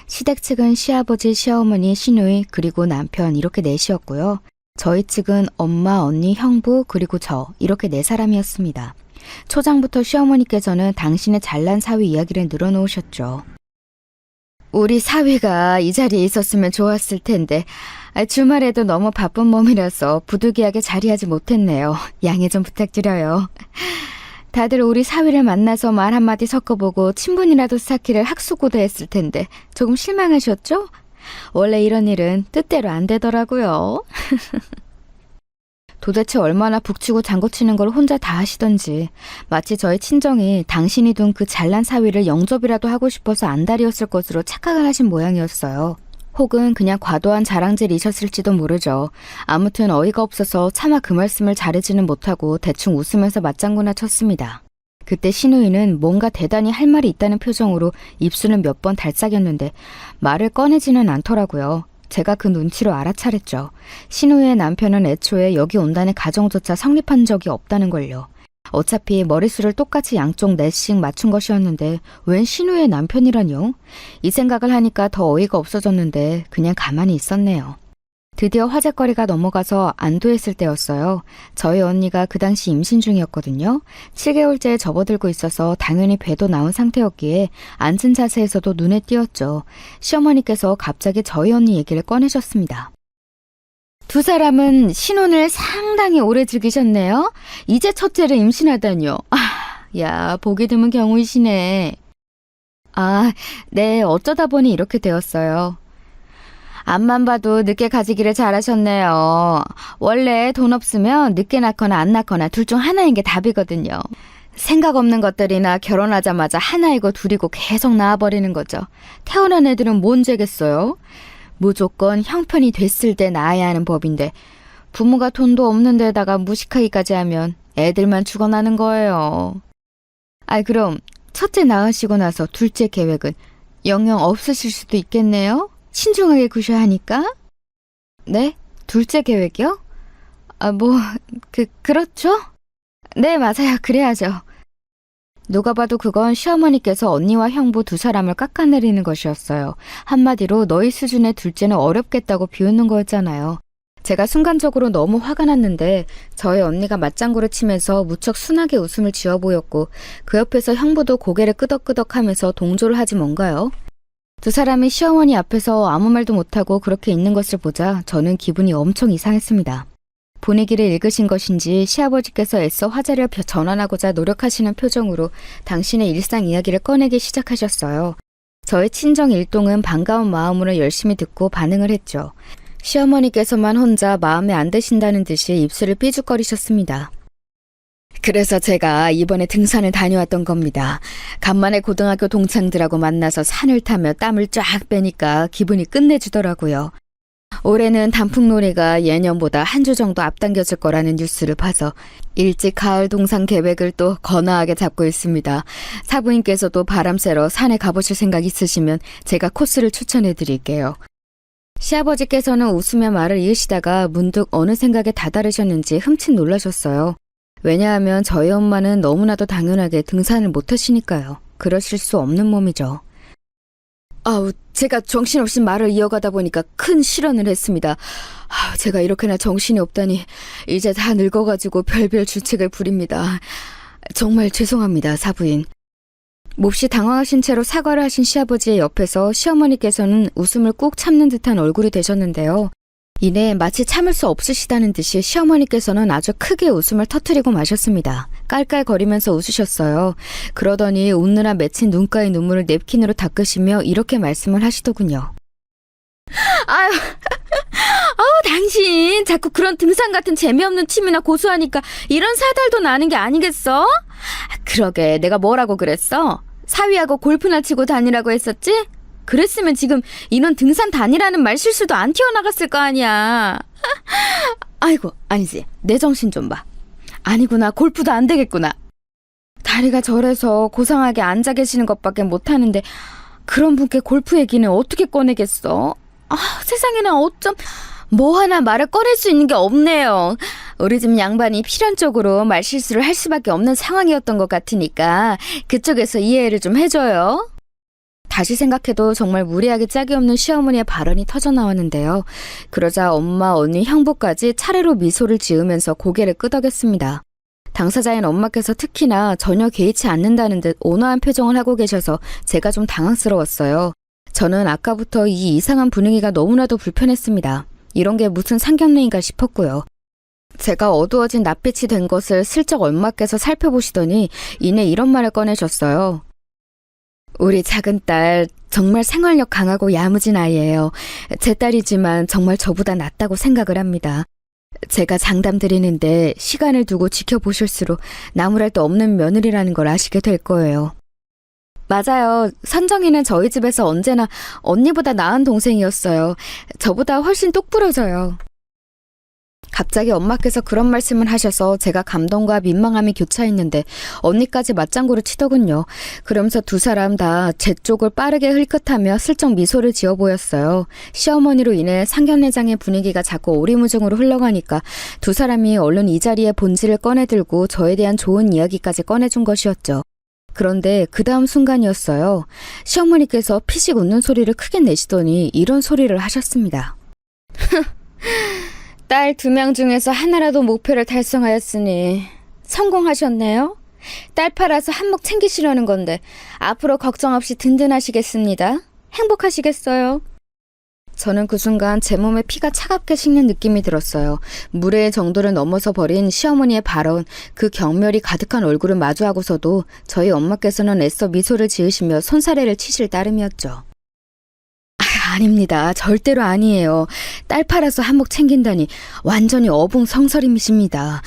시댁 측은 시아버지, 시어머니, 시누이, 그리고 남편 이렇게 넷이었고요. 저희 측은 엄마, 언니, 형부, 그리고 저 이렇게 4사람이었습니다. 초장부터 시어머니께서는 당신의 잘난 사위 이야기를 늘어놓으셨죠. 우리 사위가 이 자리에 있었으면 좋았을 텐데 주말에도 너무 바쁜 몸이라서 부득이하게 자리하지 못했네요. 양해 좀 부탁드려요. 다들 우리 사위를 만나서 말 한마디 섞어보고 친분이라도 쌓기를 학수고대했을 텐데 조금 실망하셨죠? 원래 이런 일은 뜻대로 안 되더라고요. 도대체 얼마나 북치고 장구치는 걸 혼자 다 하시던지 마치 저희 친정이 당신이 둔 그 잘난 사위를 영접이라도 하고 싶어서 안달이었을 것으로 착각을 하신 모양이었어요. 혹은 그냥 과도한 자랑질이셨을지도 모르죠. 아무튼 어이가 없어서 차마 그 말씀을 자르지는 못하고 대충 웃으면서 맞장구나 쳤습니다. 그때 시누이는 뭔가 대단히 할 말이 있다는 표정으로 입술은 몇 번 달싹였는데 말을 꺼내지는 않더라고요. 제가 그 눈치로 알아차렸죠. 시누이의 남편은 애초에 여기 온다는 가정조차 성립한 적이 없다는 걸요. 어차피 머릿수를 똑같이 양쪽 넷씩 맞춘 것이었는데 웬 시누이의 남편이라뇨? 이 생각을 하니까 더 어이가 없어졌는데 그냥 가만히 있었네요. 드디어 화제거리가 넘어가서 안도했을 때였어요. 저희 언니가 그 당시 임신 중이었거든요. 7개월째에 접어들고 있어서 당연히 배도 나온 상태였기에 앉은 자세에서도 눈에 띄었죠. 시어머니께서 갑자기 저희 언니 얘기를 꺼내셨습니다. 두 사람은 신혼을 상당히 오래 즐기셨네요. 이제 첫째를 임신하다니요. 야, 보기 드문 경우이시네. 네, 어쩌다 보니 이렇게 되었어요. 앞만 봐도 늦게 가지기를 잘하셨네요. 원래 돈 없으면 늦게 낳거나 안 낳거나 둘 중 하나인 게 답이거든요. 생각 없는 것들이나 결혼하자마자 하나이고 둘이고 계속 낳아버리는 거죠. 태어난 애들은 뭔 죄겠어요? 무조건 형편이 됐을 때 낳아야 하는 법인데 부모가 돈도 없는 데다가 무식하기까지 하면 애들만 죽어나는 거예요. 그럼 첫째 낳으시고 나서 둘째 계획은 영영 없으실 수도 있겠네요? 신중하게 구셔야 하니까. 네? 둘째 계획이요? 그렇죠? 네, 맞아요. 그래야죠. 누가 봐도 그건 시어머니께서 언니와 형부 두 사람을 깎아내리는 것이었어요. 한마디로 너희 수준의 둘째는 어렵겠다고 비웃는 거였잖아요. 제가 순간적으로 너무 화가 났는데 저희 언니가 맞장구를 치면서 무척 순하게 웃음을 지어 보였고 그 옆에서 형부도 고개를 끄덕끄덕하면서 동조를 하지 뭔가요. 두 사람이 시어머니 앞에서 아무 말도 못하고 그렇게 있는 것을 보자 저는 기분이 엄청 이상했습니다. 분위기를 읽으신 것인지 시아버지께서 애써 화제를 전환하고자 노력하시는 표정으로 당신의 일상 이야기를 꺼내기 시작하셨어요. 저의 친정 일동은 반가운 마음으로 열심히 듣고 반응을 했죠. 시어머니께서만 혼자 마음에 안 드신다는 듯이 입술을 삐죽거리셨습니다. 그래서 제가 이번에 등산을 다녀왔던 겁니다. 간만에 고등학교 동창들하고 만나서 산을 타며 땀을 쫙 빼니까 기분이 끝내주더라고요. 올해는 단풍놀이가 예년보다 한 주 정도 앞당겨질 거라는 뉴스를 봐서 일찍 가을 동상 계획을 또 거나하게 잡고 있습니다. 사부인께서도 바람 쐬러 산에 가보실 생각 있으시면 제가 코스를 추천해 드릴게요. 시아버지께서는 웃으며 말을 이으시다가 문득 어느 생각에 다다르셨는지 흠칫 놀라셨어요. 왜냐하면 저희 엄마는 너무나도 당연하게 등산을 못하시니까요. 그러실 수 없는 몸이죠. 제가 정신없이 말을 이어가다 보니까 큰 실언을 했습니다. 제가 이렇게나 정신이 없다니 이제 다 늙어가지고 별별 주책을 부립니다. 정말 죄송합니다, 사부인. 몹시 당황하신 채로 사과를 하신 시아버지의 옆에서 시어머니께서는 웃음을 꾹 참는 듯한 얼굴이 되셨는데요. 이내 마치 참을 수 없으시다는 듯이 시어머니께서는 아주 크게 웃음을 터뜨리고 마셨습니다. 깔깔거리면서 웃으셨어요. 그러더니 웃느라 맺힌 눈가의 눈물을 냅킨으로 닦으시며 이렇게 말씀을 하시더군요. 당신 자꾸 그런 등산 같은 재미없는 취미나 고수하니까 이런 사달도 나는 게 아니겠어? 그러게 내가 뭐라고 그랬어? 사위하고 골프나 치고 다니라고 했었지? 그랬으면 지금 이런 등산 다니라는 말 실수도 안 튀어나갔을 거 아니야. 아이고, 아니지. 내 정신 좀 봐. 아니구나. 골프도 안 되겠구나. 다리가 저래서 고상하게 앉아 계시는 것밖에 못하는데 그런 분께 골프 얘기는 어떻게 꺼내겠어? 세상에나 어쩜 뭐 하나 말을 꺼낼 수 있는 게 없네요. 우리 집 양반이 필연적으로 말실수를 할 수밖에 없는 상황이었던 것 같으니까 그쪽에서 이해를 좀 해줘요. 다시 생각해도 정말 무리하게 짝이 없는 시어머니의 발언이 터져나왔는데요. 그러자 엄마, 언니, 형부까지 차례로 미소를 지으면서 고개를 끄덕였습니다. 당사자인 엄마께서 특히나 전혀 개의치 않는다는 듯 온화한 표정을 하고 계셔서 제가 좀 당황스러웠어요. 저는 아까부터 이 이상한 분위기가 너무나도 불편했습니다. 이런 게 무슨 상견례인가 싶었고요. 제가 어두워진 낯빛이 된 것을 슬쩍 엄마께서 살펴보시더니 이내 이런 말을 꺼내셨어요. 우리 작은 딸 정말 생활력 강하고 야무진 아이예요. 제 딸이지만 정말 저보다 낫다고 생각을 합니다. 제가 장담 드리는데 시간을 두고 지켜보실수록 나무랄 데 없는 며느리라는 걸 아시게 될 거예요. 맞아요. 선정이는 저희 집에서 언제나 언니보다 나은 동생이었어요. 저보다 훨씬 똑부러져요. 갑자기 엄마께서 그런 말씀을 하셔서 제가 감동과 민망함이 교차했는데 언니까지 맞장구를 치더군요. 그러면서 두 사람 다 제 쪽을 빠르게 흘끗하며 슬쩍 미소를 지어 보였어요. 시어머니로 인해 상견례장의 분위기가 자꾸 오리무중으로 흘러가니까 두 사람이 얼른 이 자리에 본질을 꺼내들고 저에 대한 좋은 이야기까지 꺼내준 것이었죠. 그런데 그 다음 순간이었어요. 시어머니께서 피식 웃는 소리를 크게 내시더니 이런 소리를 하셨습니다. 딸 2명 중에서 하나라도 목표를 달성하였으니 성공하셨네요. 딸 팔아서 한몫 챙기시려는 건데 앞으로 걱정 없이 든든하시겠습니다. 행복하시겠어요. 저는 그 순간 제 몸에 피가 차갑게 식는 느낌이 들었어요. 무례의 정도를 넘어서 버린 시어머니의 발언, 그 경멸이 가득한 얼굴을 마주하고서도 저희 엄마께서는 애써 미소를 지으시며 손사래를 치실 따름이었죠. 아닙니다. 절대로 아니에요. 딸 팔아서 한몫 챙긴다니 완전히 어붕성설임이십니다.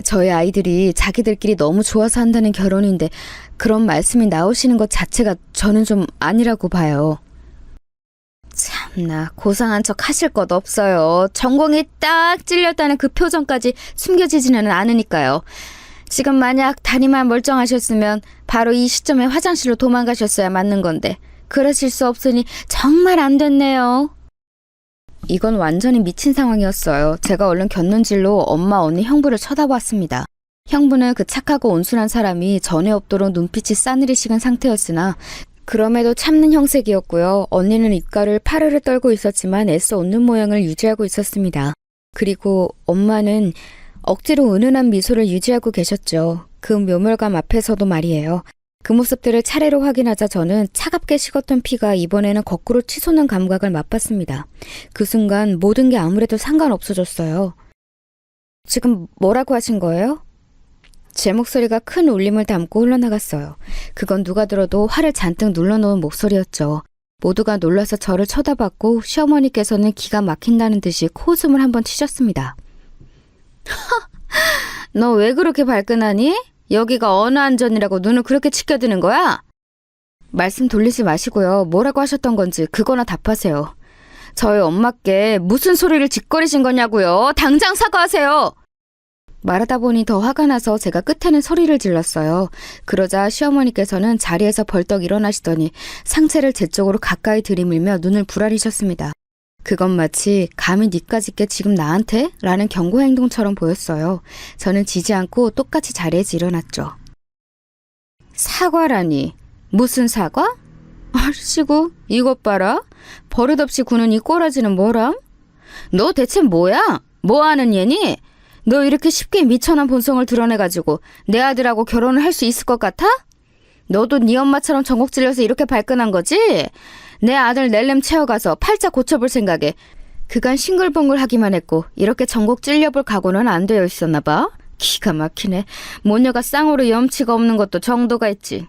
저희 아이들이 자기들끼리 너무 좋아서 한다는 결혼인데 그런 말씀이 나오시는 것 자체가 저는 좀 아니라고 봐요. 참나, 고상한 척 하실 것 없어요. 전공이 딱 찔렸다는 그 표정까지 숨겨지지는 않으니까요. 지금 만약 다리만 멀쩡하셨으면 바로 이 시점에 화장실로 도망가셨어야 맞는 건데 그러실 수 없으니 정말 안 됐네요. 이건 완전히 미친 상황이었어요. 제가 얼른 곁눈질로 엄마, 언니, 형부를 쳐다봤습니다. 형부는 그 착하고 온순한 사람이 전에 없도록 눈빛이 싸늘히 식은 상태였으나 그럼에도 참는 형색이었고요. 언니는 입가를 파르르 떨고 있었지만 애써 웃는 모양을 유지하고 있었습니다. 그리고 엄마는 억지로 은은한 미소를 유지하고 계셨죠. 그 묘멸감 앞에서도 말이에요. 그 모습들을 차례로 확인하자 저는 차갑게 식었던 피가 이번에는 거꾸로 치솟는 감각을 맛봤습니다. 그 순간 모든 게 아무래도 상관없어졌어요. 지금 뭐라고 하신 거예요? 제 목소리가 큰 울림을 담고 흘러나갔어요. 그건 누가 들어도 화를 잔뜩 눌러놓은 목소리였죠. 모두가 놀라서 저를 쳐다봤고 시어머니께서는 기가 막힌다는 듯이 코웃음을 한번 치셨습니다. 너 왜 그렇게 발끈하니? 여기가 어느 안전이라고 눈을 그렇게 치켜드는 거야? 말씀 돌리지 마시고요. 뭐라고 하셨던 건지 그거나 답하세요. 저희 엄마께 무슨 소리를 짓거리신 거냐고요. 당장 사과하세요. 말하다 보니 더 화가 나서 제가 끝에는 소리를 질렀어요. 그러자 시어머니께서는 자리에서 벌떡 일어나시더니 상체를 제 쪽으로 가까이 들이밀며 눈을 부라리셨습니다. 그건 마치 감히 니까짓 게 지금 나한테? 라는 경고 행동처럼 보였어요. 저는 지지 않고 똑같이 자리에서 일어났죠. 사과라니? 무슨 사과? 아시고 이것 봐라. 버릇없이 구는 이 꼬라지는 뭐람? 너 대체 뭐야? 뭐하는 얘니? 너 이렇게 쉽게 미천한 본성을 드러내가지고 내 아들하고 결혼을 할 수 있을 것 같아? 너도 네 엄마처럼 전곡 찔려서 이렇게 발끈한 거지? 내 아들 낼름 채워가서 팔자 고쳐볼 생각에 그간 싱글벙글 하기만 했고 이렇게 전곡 찔려볼 각오는 안 되어 있었나 봐. 기가 막히네. 모녀가 쌍으로 염치가 없는 것도 정도가 있지.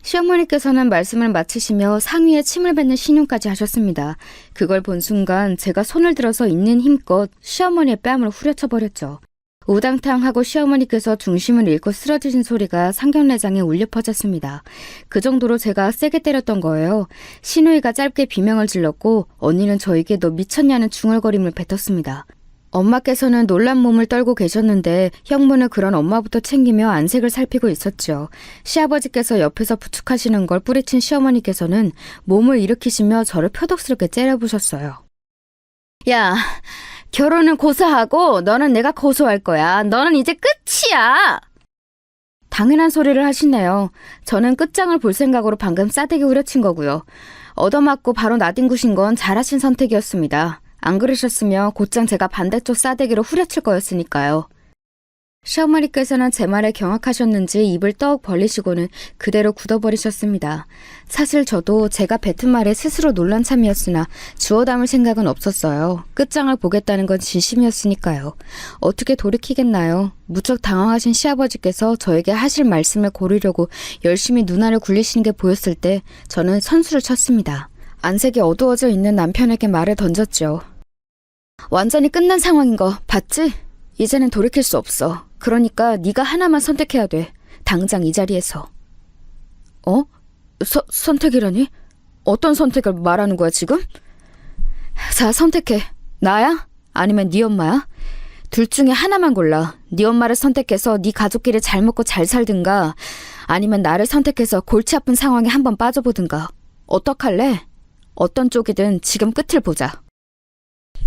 시어머니께서는 말씀을 마치시며 상위에 침을 뱉는 신용까지 하셨습니다. 그걸 본 순간 제가 손을 들어서 있는 힘껏 시어머니의 뺨을 후려쳐버렸죠. 우당탕하고 시어머니께서 중심을 잃고 쓰러지신 소리가 상경내장에 울려 퍼졌습니다. 그 정도로 제가 세게 때렸던 거예요. 시누이가 짧게 비명을 질렀고 언니는 저에게 너 미쳤냐는 중얼거림을 뱉었습니다. 엄마께서는 놀란 몸을 떨고 계셨는데 형부는 그런 엄마부터 챙기며 안색을 살피고 있었죠. 시아버지께서 옆에서 부축하시는 걸 뿌리친 시어머니께서는 몸을 일으키시며 저를 표독스럽게 째려보셨어요. 야, 결혼은 고사하고 너는 내가 고소할 거야. 너는 이제 끝이야. 당연한 소리를 하시네요. 저는 끝장을 볼 생각으로 방금 싸대기 후려친 거고요. 얻어맞고 바로 나뒹구신 건 잘하신 선택이었습니다. 안 그러셨으면 곧장 제가 반대쪽 싸대기로 후려칠 거였으니까요. 시어머니께서는 제 말에 경악하셨는지 입을 떡 벌리시고는 그대로 굳어버리셨습니다. 사실 저도 제가 뱉은 말에 스스로 놀란 참이었으나 주워 담을 생각은 없었어요. 끝장을 보겠다는 건 진심이었으니까요. 어떻게 돌이키겠나요? 무척 당황하신 시아버지께서 저에게 하실 말씀을 고르려고 열심히 눈알을 굴리시는 게 보였을 때 저는 선수를 쳤습니다. 안색이 어두워져 있는 남편에게 말을 던졌죠. 완전히 끝난 상황인 거 봤지? 이제는 돌이킬 수 없어. 그러니까 네가 하나만 선택해야 돼. 당장 이 자리에서. 어? 선택이라니? 어떤 선택을 말하는 거야 지금? 자, 선택해. 나야? 아니면 네 엄마야? 둘 중에 하나만 골라. 네 엄마를 선택해서 네 가족끼리 잘 먹고 잘 살든가 아니면 나를 선택해서 골치 아픈 상황에 한번 빠져보든가. 어떡할래? 어떤 쪽이든 지금 끝을 보자.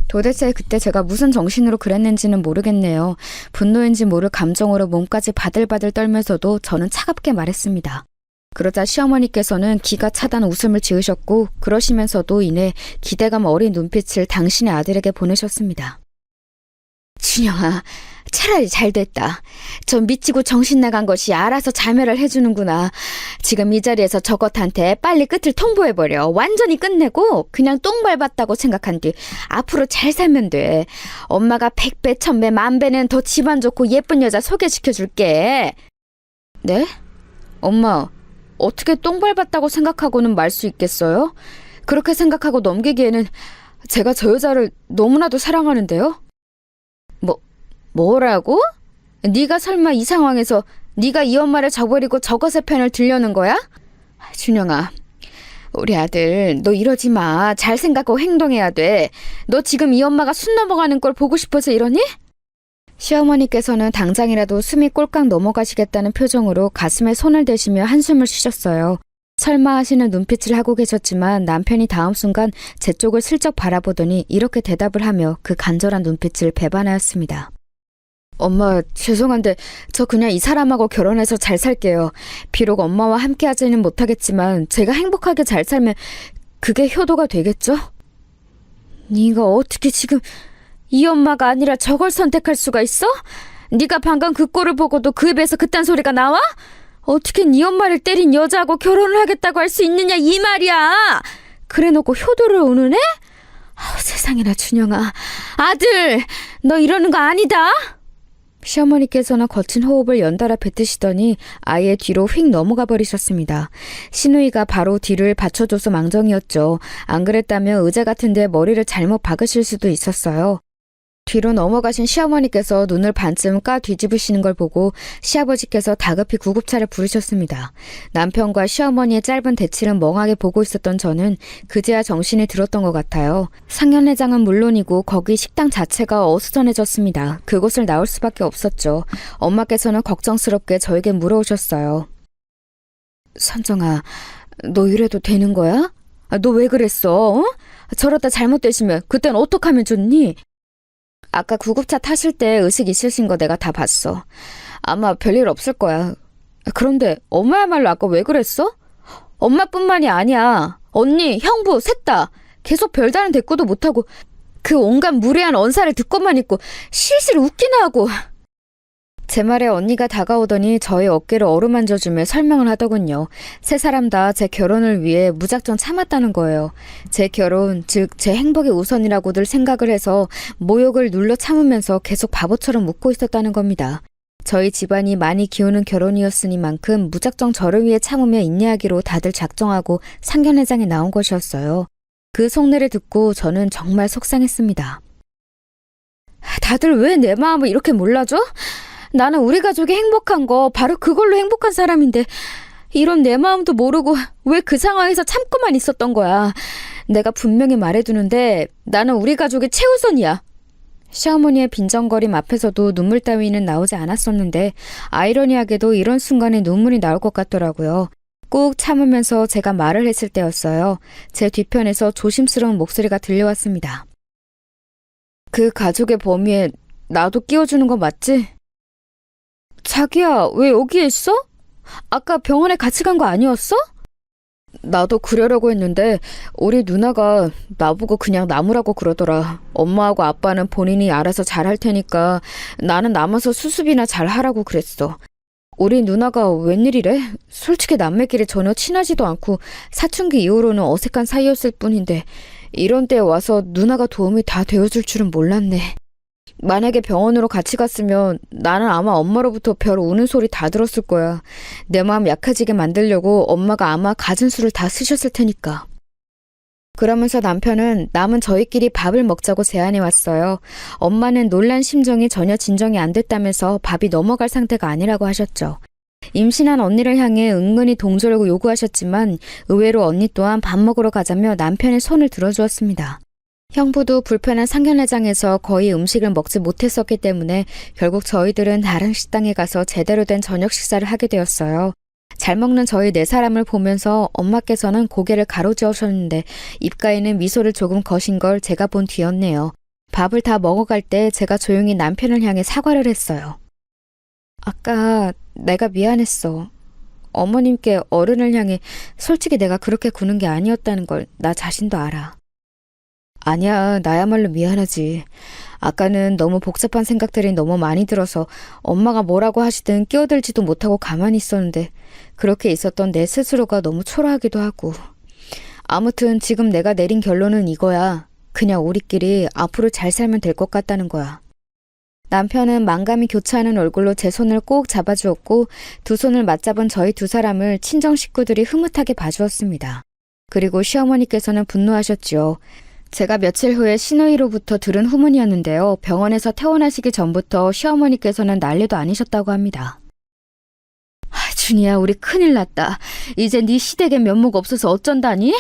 도대체 그때 제가 무슨 정신으로 그랬는지는 모르겠네요. 분노인지 모를 감정으로 몸까지 바들바들 떨면서도 저는 차갑게 말했습니다. 그러자 시어머니께서는 기가 차단 웃음을 지으셨고 그러시면서도 이내 기대감 어린 눈빛을 당신의 아들에게 보내셨습니다. 준영아, 차라리 잘 됐다. 저 미치고 정신 나간 것이 알아서 자멸을 해주는구나. 지금 이 자리에서 저것한테 빨리 끝을 통보해버려. 완전히 끝내고 그냥 똥 밟았다고 생각한 뒤 앞으로 잘 살면 돼. 엄마가 100배, 1000배, 10,000배는 더 집안 좋고 예쁜 여자 소개시켜줄게. 네? 엄마, 어떻게 똥 밟았다고 생각하고는 말 수 있겠어요? 그렇게 생각하고 넘기기에는 제가 저 여자를 너무나도 사랑하는데요? 뭐라고? 네가 설마 이 상황에서 네가 이 엄마를 저버리고 저것의 편을 들려는 거야? 준영아, 우리 아들 너 이러지 마. 잘 생각하고 행동해야 돼. 너 지금 이 엄마가 숨 넘어가는 걸 보고 싶어서 이러니? 시어머니께서는 당장이라도 숨이 꼴깍 넘어가시겠다는 표정으로 가슴에 손을 대시며 한숨을 쉬셨어요. 설마 하시는 눈빛을 하고 계셨지만 남편이 다음 순간 제 쪽을 슬쩍 바라보더니 이렇게 대답을 하며 그 간절한 눈빛을 배반하였습니다. 엄마, 죄송한데 저 그냥 이 사람하고 결혼해서 잘 살게요. 비록 엄마와 함께 하지는 못하겠지만 제가 행복하게 잘 살면 그게 효도가 되겠죠? 네가 어떻게 지금 이 엄마가 아니라 저걸 선택할 수가 있어? 네가 방금 그 꼴을 보고도 그 입에서 그딴 소리가 나와? 어떻게 네 엄마를 때린 여자하고 결혼을 하겠다고 할 수 있느냐 이 말이야. 그래놓고 효도를 운운해? 세상에나 준영아. 아들, 너 이러는 거 아니다. 시어머니께서는 거친 호흡을 연달아 뱉으시더니 아예 뒤로 휙 넘어가 버리셨습니다. 시누이가 바로 뒤를 받쳐줘서 망정이었죠. 안 그랬다면 의자 같은데 머리를 잘못 박으실 수도 있었어요. 뒤로 넘어가신 시어머니께서 눈을 반쯤 까 뒤집으시는 걸 보고 시아버지께서 다급히 구급차를 부르셨습니다. 남편과 시어머니의 짧은 대치를 멍하게 보고 있었던 저는 그제야 정신이 들었던 것 같아요. 상견례장은 물론이고 거기 식당 자체가 어수선해졌습니다. 그곳을 나올 수밖에 없었죠. 엄마께서는 걱정스럽게 저에게 물어오셨어요. 선정아, 너 이래도 되는 거야? 너 왜 그랬어? 어? 저러다 잘못되시면 그땐 어떡하면 좋니? 아까 구급차 타실 때 의식 있으신 거 내가 다 봤어. 아마 별일 없을 거야. 그런데 엄마야말로 아까 왜 그랬어? 엄마뿐만이 아니야. 언니, 형부 셋 다 계속 별다른 대꾸도 못하고 그 온갖 무례한 언사를 듣고만 있고 실실 웃기나 하고. 제 말에 언니가 다가오더니 저의 어깨를 어루만져주며 설명을 하더군요. 세 사람 다 제 결혼을 위해 무작정 참았다는 거예요. 제 결혼, 즉 제 행복이 우선이라고들 생각을 해서 모욕을 눌러 참으면서 계속 바보처럼 웃고 있었다는 겁니다. 저희 집안이 많이 기우는 결혼이었으니만큼 무작정 저를 위해 참으며 인내하기로 다들 작정하고 상견례장에 나온 것이었어요. 그 속내를 듣고 저는 정말 속상했습니다. 다들 왜 내 마음을 이렇게 몰라줘? 나는 우리 가족이 행복한 거 바로 그걸로 행복한 사람인데 이런 내 마음도 모르고 왜 그 상황에서 참고만 있었던 거야. 내가 분명히 말해두는데 나는 우리 가족이 최우선이야. 시어머니의 빈정거림 앞에서도 눈물 따위는 나오지 않았었는데 아이러니하게도 이런 순간에 눈물이 나올 것 같더라고요. 꾹 참으면서 제가 말을 했을 때였어요. 제 뒤편에서 조심스러운 목소리가 들려왔습니다. 그 가족의 범위에 나도 끼워주는 거 맞지? 자기야, 왜 여기에 있어? 아까 병원에 같이 간 거 아니었어? 나도 그러려고 했는데 우리 누나가 나보고 그냥 남으라고 그러더라. 엄마하고 아빠는 본인이 알아서 잘할 테니까 나는 남아서 수습이나 잘하라고 그랬어. 우리 누나가 웬일이래? 솔직히 남매끼리 전혀 친하지도 않고 사춘기 이후로는 어색한 사이였을 뿐인데 이런 때에 와서 누나가 도움이 다 되어줄 줄은 몰랐네. 만약에 병원으로 같이 갔으면 나는 아마 엄마로부터 별 우는 소리 다 들었을 거야. 내 마음 약해지게 만들려고 엄마가 아마 갖은 수를 다 쓰셨을 테니까. 그러면서 남편은 남은 저희끼리 밥을 먹자고 제안해 왔어요. 엄마는 놀란 심정이 전혀 진정이 안 됐다면서 밥이 넘어갈 상태가 아니라고 하셨죠. 임신한 언니를 향해 은근히 동조를 요구하셨지만 의외로 언니 또한 밥 먹으러 가자며 남편의 손을 들어주었습니다. 형부도 불편한 상견례장에서 거의 음식을 먹지 못했었기 때문에 결국 저희들은 다른 식당에 가서 제대로 된 저녁 식사를 하게 되었어요. 잘 먹는 저희 네 사람을 보면서 엄마께서는 고개를 가로저으셨는데 입가에는 미소를 조금 거신 걸 제가 본 뒤였네요. 밥을 다 먹어갈 때 제가 조용히 남편을 향해 사과를 했어요. 아까 내가 미안했어. 어머님께 어른을 향해 솔직히 내가 그렇게 구는 게 아니었다는 걸 나 자신도 알아. 아니야, 나야말로 미안하지. 아까는 너무 복잡한 생각들이 너무 많이 들어서 엄마가 뭐라고 하시든 끼어들지도 못하고 가만히 있었는데 그렇게 있었던 내 스스로가 너무 초라하기도 하고. 아무튼 지금 내가 내린 결론은 이거야. 그냥 우리끼리 앞으로 잘 살면 될 것 같다는 거야. 남편은 만감이 교차하는 얼굴로 제 손을 꼭 잡아주었고 두 손을 맞잡은 저희 두 사람을 친정 식구들이 흐뭇하게 봐주었습니다. 그리고 시어머니께서는 분노하셨지요. 제가 며칠 후에 시누이로부터 들은 후문이었는데요. 병원에서 퇴원하시기 전부터 시어머니께서는 난리도 아니셨다고 합니다. 준이야, 우리 큰일 났다. 이제 네 시댁에 면목 없어서 어쩐다니?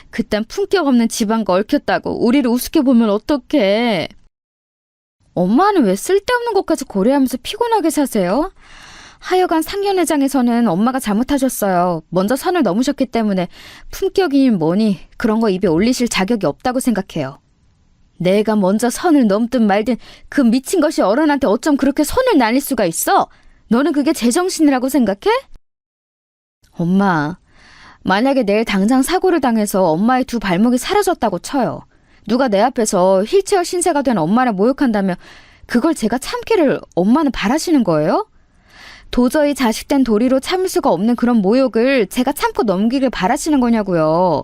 그딴 품격 없는 집안과 얽혔다고 우리를 우습게 보면 어떡해. 엄마는 왜 쓸데없는 것까지 고려하면서 피곤하게 사세요? 하여간 상견례장에서는 엄마가 잘못하셨어요. 먼저 선을 넘으셨기 때문에 품격이니 뭐니 그런 거 입에 올리실 자격이 없다고 생각해요. 내가 먼저 선을 넘든 말든 그 미친 것이 어른한테 어쩜 그렇게 손을 날릴 수가 있어? 너는 그게 제정신이라고 생각해? 엄마, 만약에 내일 당장 사고를 당해서 엄마의 두 발목이 사라졌다고 쳐요. 누가 내 앞에서 휠체어 신세가 된 엄마를 모욕한다면 그걸 제가 참기를 엄마는 바라시는 거예요? 도저히 자식된 도리로 참을 수가 없는 그런 모욕을 제가 참고 넘기길 바라시는 거냐고요.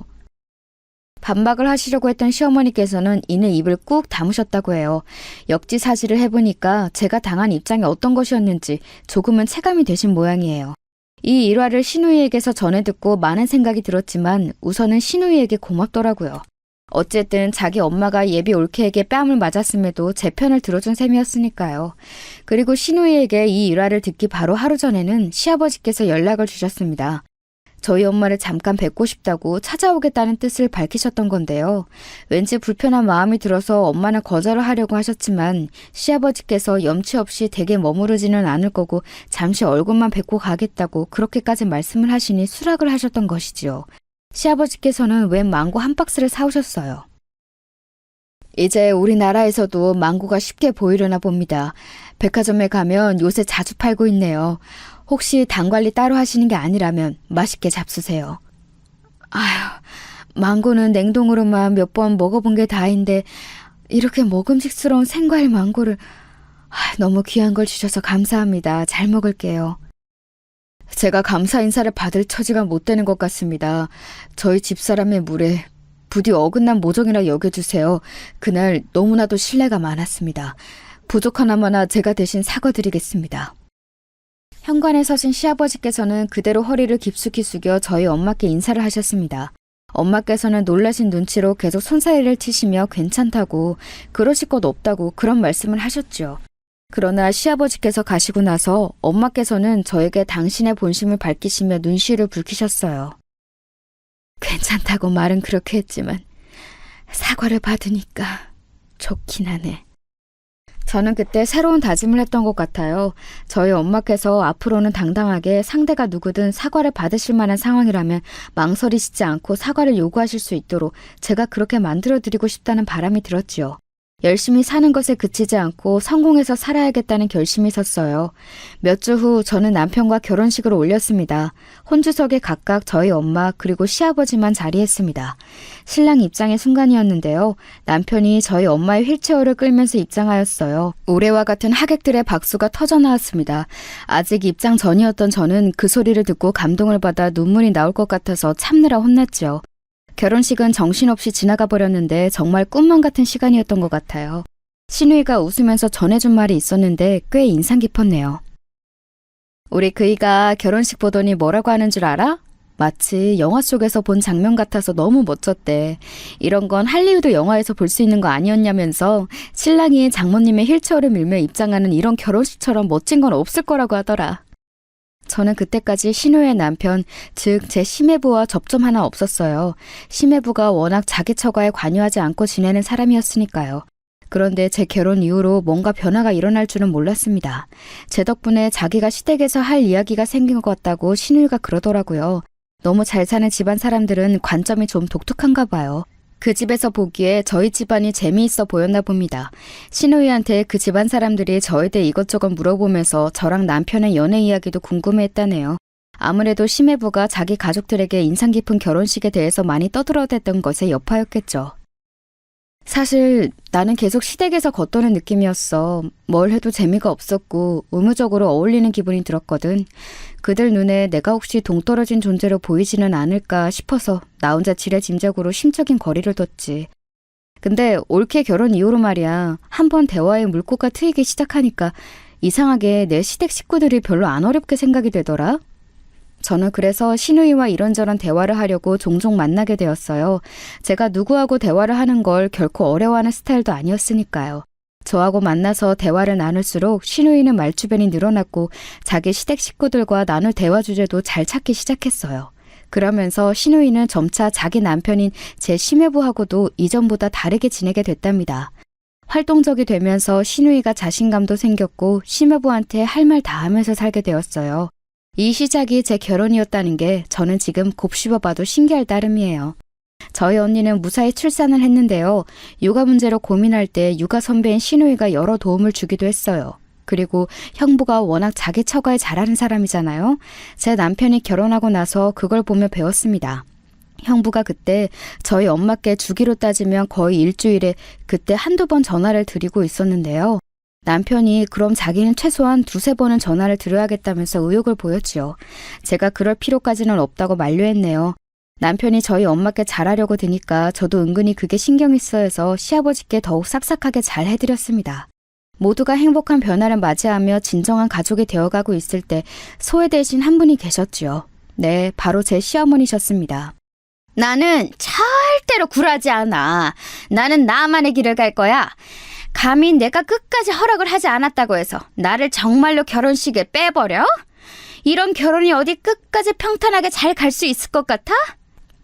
반박을 하시려고 했던 시어머니께서는 이내 입을 꾹 다무셨다고 해요. 역지사지를 해보니까 제가 당한 입장이 어떤 것이었는지 조금은 체감이 되신 모양이에요. 이 일화를 시누이에게서 전해 듣고 많은 생각이 들었지만 우선은 시누이에게 고맙더라고요. 어쨌든 자기 엄마가 예비 올케에게 뺨을 맞았음에도 제 편을 들어준 셈이었으니까요. 그리고 시누이에게 이 일화를 듣기 바로 하루 전에는 시아버지께서 연락을 주셨습니다. 저희 엄마를 잠깐 뵙고 싶다고 찾아오겠다는 뜻을 밝히셨던 건데요. 왠지 불편한 마음이 들어서 엄마는 거절을 하려고 하셨지만 시아버지께서 염치 없이 댁에 머무르지는 않을 거고 잠시 얼굴만 뵙고 가겠다고 그렇게까지 말씀을 하시니 수락을 하셨던 것이지요. 시아버지께서는 웬 망고 한 박스를 사오셨어요. 이제 우리나라에서도 망고가 쉽게 보이려나 봅니다. 백화점에 가면 요새 자주 팔고 있네요. 혹시 당 관리 따로 하시는 게 아니라면 맛있게 잡수세요. 아휴, 망고는 냉동으로만 몇 번 먹어본 게 다인데 이렇게 먹음직스러운 생과일 망고를 너무 귀한 걸 주셔서 감사합니다. 잘 먹을게요. 제가 감사 인사를 받을 처지가 못 되는 것 같습니다. 저희 집사람의 물에 부디 어긋난 모종이라 여겨주세요. 그날 너무나도 신뢰가 많았습니다. 부족하나마나 제가 대신 사과드리겠습니다. 현관에 서신 시아버지께서는 그대로 허리를 깊숙이 숙여 저희 엄마께 인사를 하셨습니다. 엄마께서는 놀라신 눈치로 계속 손사래를 치시며 괜찮다고 그러실 것 없다고 그런 말씀을 하셨죠. 그러나 시아버지께서 가시고 나서 엄마께서는 저에게 당신의 본심을 밝히시며 눈시울을 붉히셨어요. 괜찮다고 말은 그렇게 했지만 사과를 받으니까 좋긴 하네. 저는 그때 새로운 다짐을 했던 것 같아요. 저희 엄마께서 앞으로는 당당하게 상대가 누구든 사과를 받으실 만한 상황이라면 망설이시지 않고 사과를 요구하실 수 있도록 제가 그렇게 만들어드리고 싶다는 바람이 들었지요. 열심히 사는 것에 그치지 않고 성공해서 살아야겠다는 결심이 섰어요. 몇 주 후 저는 남편과 결혼식을 올렸습니다. 혼주석에 각각 저희 엄마 그리고 시아버지만 자리했습니다. 신랑 입장의 순간이었는데요. 남편이 저희 엄마의 휠체어를 끌면서 입장하였어요. 올해와 같은 하객들의 박수가 터져나왔습니다. 아직 입장 전이었던 저는 그 소리를 듣고 감동을 받아 눈물이 나올 것 같아서 참느라 혼났죠. 결혼식은 정신없이 지나가 버렸는데 정말 꿈만 같은 시간이었던 것 같아요. 시누이가 웃으면서 전해준 말이 있었는데 꽤 인상 깊었네요. 우리 그이가 결혼식 보더니 뭐라고 하는 줄 알아? 마치 영화 속에서 본 장면 같아서 너무 멋졌대. 이런 건 할리우드 영화에서 볼 수 있는 거 아니었냐면서 신랑이 장모님의 휠체어를 밀며 입장하는 이런 결혼식처럼 멋진 건 없을 거라고 하더라. 저는 그때까지 시누이의 남편, 즉 제 시매부와 접점 하나 없었어요. 시매부가 워낙 자기 처가에 관여하지 않고 지내는 사람이었으니까요. 그런데 제 결혼 이후로 뭔가 변화가 일어날 줄은 몰랐습니다. 제 덕분에 자기가 시댁에서 할 이야기가 생긴 것 같다고 시누이가 그러더라고요. 너무 잘 사는 집안 사람들은 관점이 좀 독특한가 봐요. 그 집에서 보기에 저희 집안이 재미있어 보였나 봅니다. 시누이한테 그 집안 사람들이 저에 대해 이것저것 물어보면서 저랑 남편의 연애 이야기도 궁금해했다네요. 아무래도 시매부가 자기 가족들에게 인상 깊은 결혼식에 대해서 많이 떠들어댔던 것의 여파였겠죠. 사실 나는 계속 시댁에서 겉도는 느낌이었어. 뭘 해도 재미가 없었고 의무적으로 어울리는 기분이 들었거든. 그들 눈에 내가 혹시 동떨어진 존재로 보이지는 않을까 싶어서 나 혼자 지레짐작으로 심적인 거리를 뒀지. 근데 올케 결혼 이후로 말이야. 한번 대화에 물꼬가 트이기 시작하니까 이상하게 내 시댁 식구들이 별로 안 어렵게 생각이 되더라. 저는 그래서 신우이와 이런저런 대화를 하려고 종종 만나게 되었어요. 제가 누구하고 대화를 하는 걸 결코 어려워하는 스타일도 아니었으니까요. 저하고 만나서 대화를 나눌수록 신우이는 말주변이 늘어났고 자기 시댁 식구들과 나눌 대화 주제도 잘 찾기 시작했어요. 그러면서 신우이는 점차 자기 남편인 제 심해부하고도 이전보다 다르게 지내게 됐답니다. 활동적이 되면서 신우이가 자신감도 생겼고 심해부한테 할 말 다 하면서 살게 되었어요. 이 시작이 제 결혼이었다는 게 저는 지금 곱씹어봐도 신기할 따름이에요. 저희 언니는 무사히 출산을 했는데요. 육아 문제로 고민할 때 육아 선배인 신우이가 여러 도움을 주기도 했어요. 그리고 형부가 워낙 자기 처가에 잘하는 사람이잖아요. 제 남편이 결혼하고 나서 그걸 보며 배웠습니다. 형부가 그때 저희 엄마께 주기로 따지면 거의 일주일에 그때 한두 번 전화를 드리고 있었는데요. 남편이 그럼 자기는 최소한 두세 번은 전화를 드려야겠다면서 의욕을 보였지요. 제가 그럴 필요까지는 없다고 만류했네요. 남편이 저희 엄마께 잘하려고 드니까 저도 은근히 그게 신경이 쓰여서 시아버지께 더욱 싹싹하게 잘 해드렸습니다. 모두가 행복한 변화를 맞이하며 진정한 가족이 되어가고 있을 때 소외되신 한 분이 계셨지요. 네, 바로 제 시어머니셨습니다. 나는 절대로 굴하지 않아. 나는 나만의 길을 갈 거야. 감히 내가 끝까지 허락을 하지 않았다고 해서 나를 정말로 결혼식에 빼버려? 이런 결혼이 어디 끝까지 평탄하게 잘 갈 수 있을 것 같아?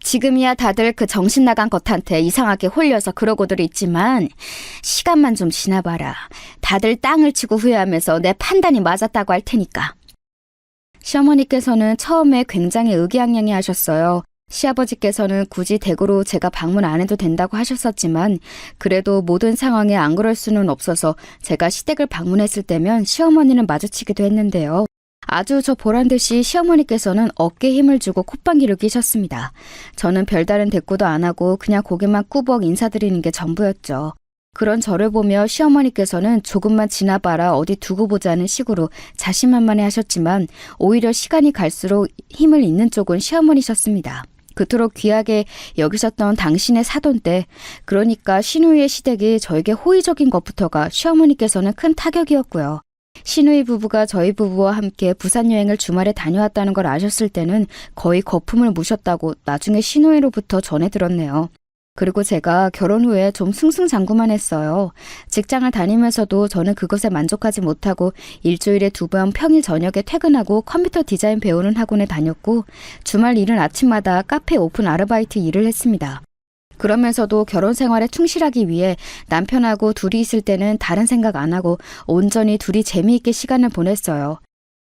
지금이야 다들 그 정신 나간 것한테 이상하게 홀려서 그러고들 있지만 시간만 좀 지나봐라. 다들 땅을 치고 후회하면서 내 판단이 맞았다고 할 테니까. 시어머니께서는 처음에 굉장히 의기양양해 하셨어요. 시아버지께서는 굳이 댁으로 제가 방문 안 해도 된다고 하셨었지만 그래도 모든 상황에 안 그럴 수는 없어서 제가 시댁을 방문했을 때면 시어머니는 마주치기도 했는데요. 아주 저 보란듯이 시어머니께서는 어깨에 힘을 주고 콧방귀를 끼셨습니다. 저는 별다른 대꾸도 안 하고 그냥 고개만 꾸벅 인사드리는 게 전부였죠. 그런 저를 보며 시어머니께서는 조금만 지나봐라 어디 두고 보자는 식으로 자신만만해 하셨지만 오히려 시간이 갈수록 힘을 잃는 쪽은 시어머니셨습니다. 그토록 귀하게 여기셨던 당신의 사돈 때, 그러니까 신우이의 시댁이 저에게 호의적인 것부터가 시어머니께서는 큰 타격이었고요. 신우이 부부가 저희 부부와 함께 부산 여행을 주말에 다녀왔다는 걸 아셨을 때는 거의 거품을 무셨다고 나중에 신우이로부터 전해 들었네요. 그리고 제가 결혼 후에 좀 승승장구만 했어요. 직장을 다니면서도 저는 그것에 만족하지 못하고 일주일에 2번 평일 저녁에 퇴근하고 컴퓨터 디자인 배우는 학원에 다녔고 주말 이른 아침마다 카페 오픈 아르바이트 일을 했습니다. 그러면서도 결혼 생활에 충실하기 위해 남편하고 둘이 있을 때는 다른 생각 안 하고 온전히 둘이 재미있게 시간을 보냈어요.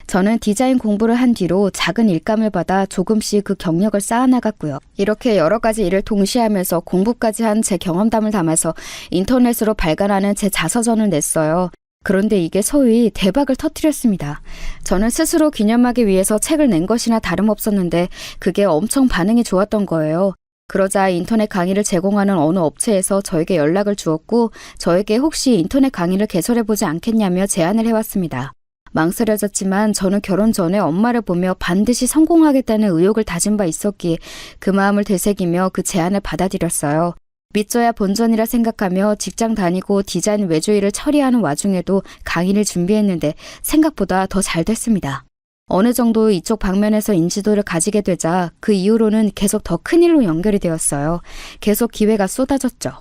저는 디자인 공부를 한 뒤로 작은 일감을 받아 조금씩 그 경력을 쌓아나갔고요. 이렇게 여러 가지 일을 동시에 하면서 공부까지 한 제 경험담을 담아서 인터넷으로 발간하는 제 자서전을 냈어요. 그런데 이게 소위 대박을 터뜨렸습니다. 저는 스스로 기념하기 위해서 책을 낸 것이나 다름없었는데 그게 엄청 반응이 좋았던 거예요. 그러자 인터넷 강의를 제공하는 어느 업체에서 저에게 연락을 주었고 저에게 혹시 인터넷 강의를 개설해보지 않겠냐며 제안을 해왔습니다. 망설여졌지만 저는 결혼 전에 엄마를 보며 반드시 성공하겠다는 의욕을 다진 바 있었기에 그 마음을 되새기며 그 제안을 받아들였어요. 믿져야 본전이라 생각하며 직장 다니고 디자인 외주 일을 처리하는 와중에도 강의를 준비했는데 생각보다 더 잘 됐습니다. 어느 정도 이쪽 방면에서 인지도를 가지게 되자 그 이후로는 계속 더 큰 일로 연결이 되었어요. 계속 기회가 쏟아졌죠.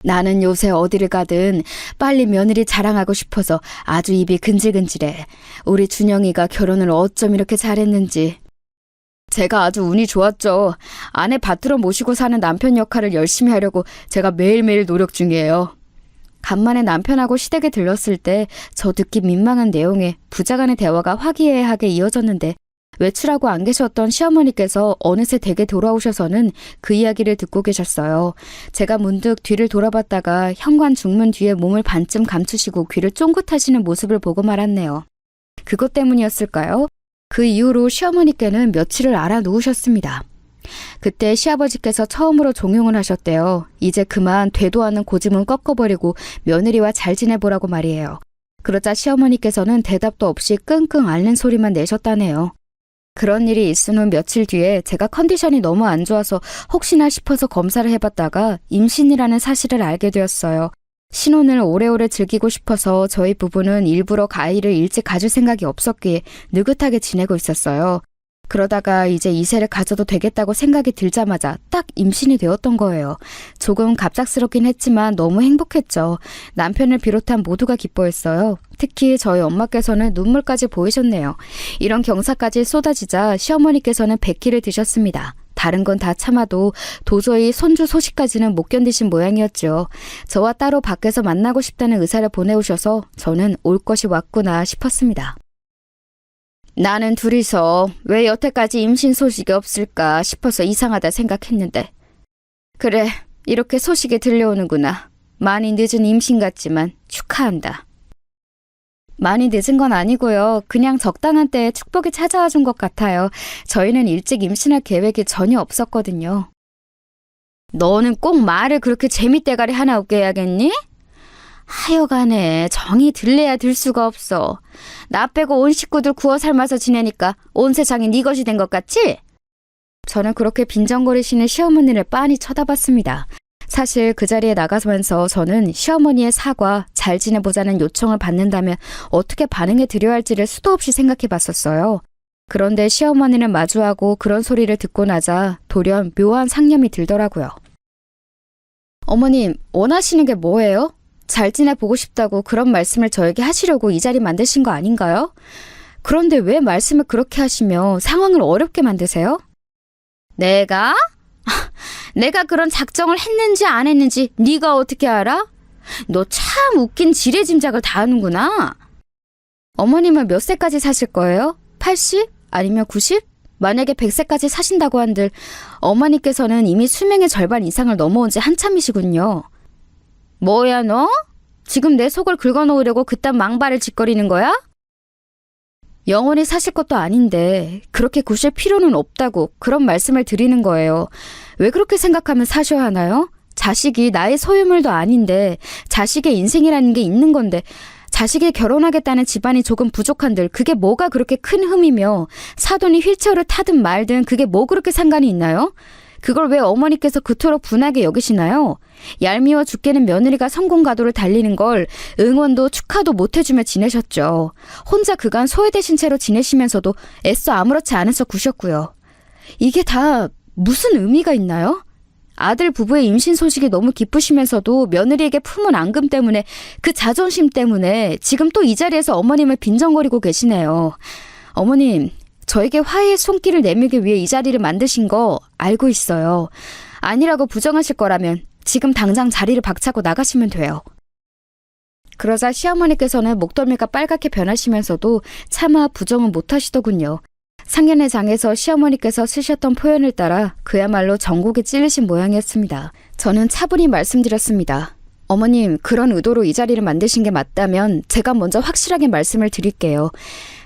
나는 요새 어디를 가든 빨리 며느리 자랑하고 싶어서 아주 입이 근질근질해. 우리 준영이가 결혼을 어쩜 이렇게 잘했는지. 제가 아주 운이 좋았죠. 아내 받들어 모시고 사는 남편 역할을 열심히 하려고 제가 매일매일 노력 중이에요. 간만에 남편하고 시댁에 들렀을 때 저 듣기 민망한 내용의 부자간의 대화가 화기애애하게 이어졌는데 외출하고 안 계셨던 시어머니께서 어느새 댁에 돌아오셔서는 그 이야기를 듣고 계셨어요. 제가 문득 뒤를 돌아봤다가 현관 중문 뒤에 몸을 반쯤 감추시고 귀를 쫑긋하시는 모습을 보고 말았네요. 그것 때문이었을까요? 그 이후로 시어머니께는 며칠을 알아 누우셨습니다. 그때 시아버지께서 처음으로 종용을 하셨대요. 이제 그만 되도 않는 고집은 꺾어버리고 며느리와 잘 지내보라고 말이에요. 그러자 시어머니께서는 대답도 없이 끙끙 앓는 소리만 내셨다네요. 그런 일이 있은 후 며칠 뒤에 제가 컨디션이 너무 안 좋아서 혹시나 싶어서 검사를 해봤다가 임신이라는 사실을 알게 되었어요. 신혼을 오래오래 즐기고 싶어서 저희 부부는 일부러 아이를 일찍 가질 생각이 없었기에 느긋하게 지내고 있었어요. 그러다가 이제 2세를 가져도 되겠다고 생각이 들자마자 딱 임신이 되었던 거예요. 조금 갑작스럽긴 했지만 너무 행복했죠. 남편을 비롯한 모두가 기뻐했어요. 특히 저희 엄마께서는 눈물까지 보이셨네요. 이런 경사까지 쏟아지자 시어머니께서는 백기를 드셨습니다. 다른 건 다 참아도 도저히 손주 소식까지는 못 견디신 모양이었죠. 저와 따로 밖에서 만나고 싶다는 의사를 보내오셔서 저는 올 것이 왔구나 싶었습니다. 나는 둘이서 왜 여태까지 임신 소식이 없을까 싶어서 이상하다 생각했는데 그래, 이렇게 소식이 들려오는구나. 많이 늦은 임신 같지만 축하한다. 많이 늦은 건 아니고요. 그냥 적당한 때에 축복이 찾아와 준 것 같아요. 저희는 일찍 임신할 계획이 전혀 없었거든요. 너는 꼭 말을 그렇게 재밌대가리 하나 없게 해야겠니? 하여간에 정이 들래야 들 수가 없어. 나 빼고 온 식구들 구워 삶아서 지내니까 온 세상이 네 것이 된 것 같지? 저는 그렇게 빈정거리시는 시어머니를 빤히 쳐다봤습니다. 사실 그 자리에 나가면서 저는 시어머니의 사과, 잘 지내보자는 요청을 받는다면 어떻게 반응해 드려야 할지를 수도 없이 생각해 봤었어요. 그런데 시어머니를 마주하고 그런 소리를 듣고 나자 돌연 묘한 상념이 들더라고요. 어머님, 원하시는 게 뭐예요? 잘 지내보고 싶다고 그런 말씀을 저에게 하시려고 이 자리 만드신 거 아닌가요? 그런데 왜 말씀을 그렇게 하시며 상황을 어렵게 만드세요? 내가 그런 작정을 했는지 안 했는지 네가 어떻게 알아? 너 참 웃긴 지레짐작을 다 하는구나. 어머님은 몇 세까지 사실 거예요? 80? 아니면 90? 만약에 100세까지 사신다고 한들 어머니께서는 이미 수명의 절반 이상을 넘어온 지 한참이시군요. 뭐야 너? 지금 내 속을 긁어놓으려고 그딴 망발을 짓거리는 거야? 영원히 사실 것도 아닌데 그렇게 구실 필요는 없다고 그런 말씀을 드리는 거예요. 왜 그렇게 생각하면 사셔야 하나요? 자식이 나의 소유물도 아닌데 자식의 인생이라는 게 있는 건데 자식이 결혼하겠다는 집안이 조금 부족한들 그게 뭐가 그렇게 큰 흠이며 사돈이 휠체어를 타든 말든 그게 뭐 그렇게 상관이 있나요? 그걸 왜 어머니께서 그토록 분하게 여기시나요? 얄미워 죽겠는 며느리가 성공가도를 달리는 걸 응원도 축하도 못해주며 지내셨죠. 혼자 그간 소외되신 채로 지내시면서도 애써 아무렇지 않아서 구셨고요. 이게 다 무슨 의미가 있나요? 아들 부부의 임신 소식이 너무 기쁘시면서도 며느리에게 품은 앙금 때문에 그 자존심 때문에 지금 또 이 자리에서 어머님을 빈정거리고 계시네요. 어머님, 저에게 화해의 손길을 내밀기 위해 이 자리를 만드신 거 알고 있어요. 아니라고 부정하실 거라면 지금 당장 자리를 박차고 나가시면 돼요. 그러자 시어머니께서는 목덜미가 빨갛게 변하시면서도 차마 부정은 못하시더군요. 상견례 장에서 시어머니께서 쓰셨던 표현을 따라 그야말로 전곡에 찔리신 모양이었습니다. 저는 차분히 말씀드렸습니다. 어머님, 그런 의도로 이 자리를 만드신 게 맞다면 제가 먼저 확실하게 말씀을 드릴게요.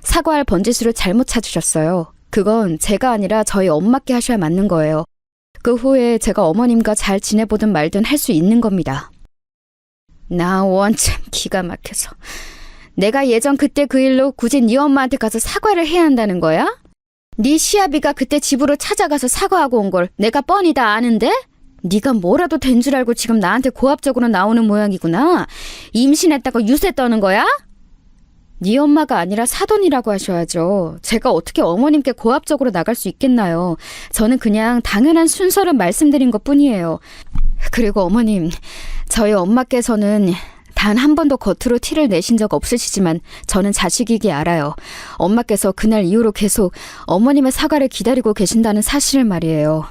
사과할 번지수를 잘못 찾으셨어요. 그건 제가 아니라 저희 엄마께 하셔야 맞는 거예요. 그 후에 제가 어머님과 잘 지내보든 말든 할 수 있는 겁니다. 나 원참 기가 막혀서. 내가 예전 그때 그 일로 굳이 네 엄마한테 가서 사과를 해야 한다는 거야? 네 시아비가 그때 집으로 찾아가서 사과하고 온 걸 내가 뻔히 다 아는데? 네가 뭐라도 된 줄 알고 지금 나한테 고압적으로 나오는 모양이구나. 임신했다고 유세 떠는 거야? 네 엄마가 아니라 사돈이라고 하셔야죠. 제가 어떻게 어머님께 고압적으로 나갈 수 있겠나요? 저는 그냥 당연한 순서를 말씀드린 것뿐이에요. 그리고 어머님, 저희 엄마께서는 단 한 번도 겉으로 티를 내신 적 없으시지만 저는 자식이기 알아요. 엄마께서 그날 이후로 계속 어머님의 사과를 기다리고 계신다는 사실을 말이에요.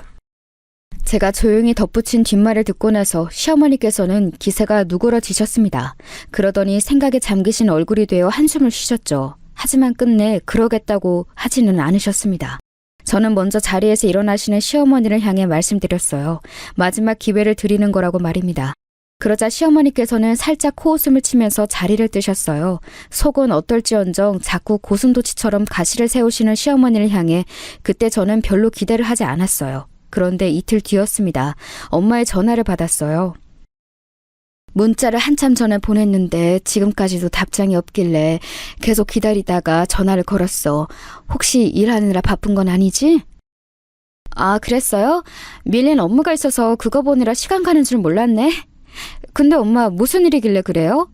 제가 조용히 덧붙인 뒷말을 듣고 나서 시어머니께서는 기세가 누그러지셨습니다. 그러더니 생각에 잠기신 얼굴이 되어 한숨을 쉬셨죠. 하지만 끝내 그러겠다고 하지는 않으셨습니다. 저는 먼저 자리에서 일어나시는 시어머니를 향해 말씀드렸어요. 마지막 기회를 드리는 거라고 말입니다. 그러자 시어머니께서는 살짝 코웃음을 치면서 자리를 뜨셨어요. 속은 어떨지언정 자꾸 고슴도치처럼 가시를 세우시는 시어머니를 향해 그때 저는 별로 기대를 하지 않았어요. 그런데 이틀 뒤였습니다. 엄마의 전화를 받았어요. 문자를 한참 전에 보냈는데 지금까지도 답장이 없길래 계속 기다리다가 전화를 걸었어. 혹시 일하느라 바쁜 건 아니지? 아, 그랬어요? 밀린 업무가 있어서 그거 보느라 시간 가는 줄 몰랐네. 근데 엄마 무슨 일이길래 그래요?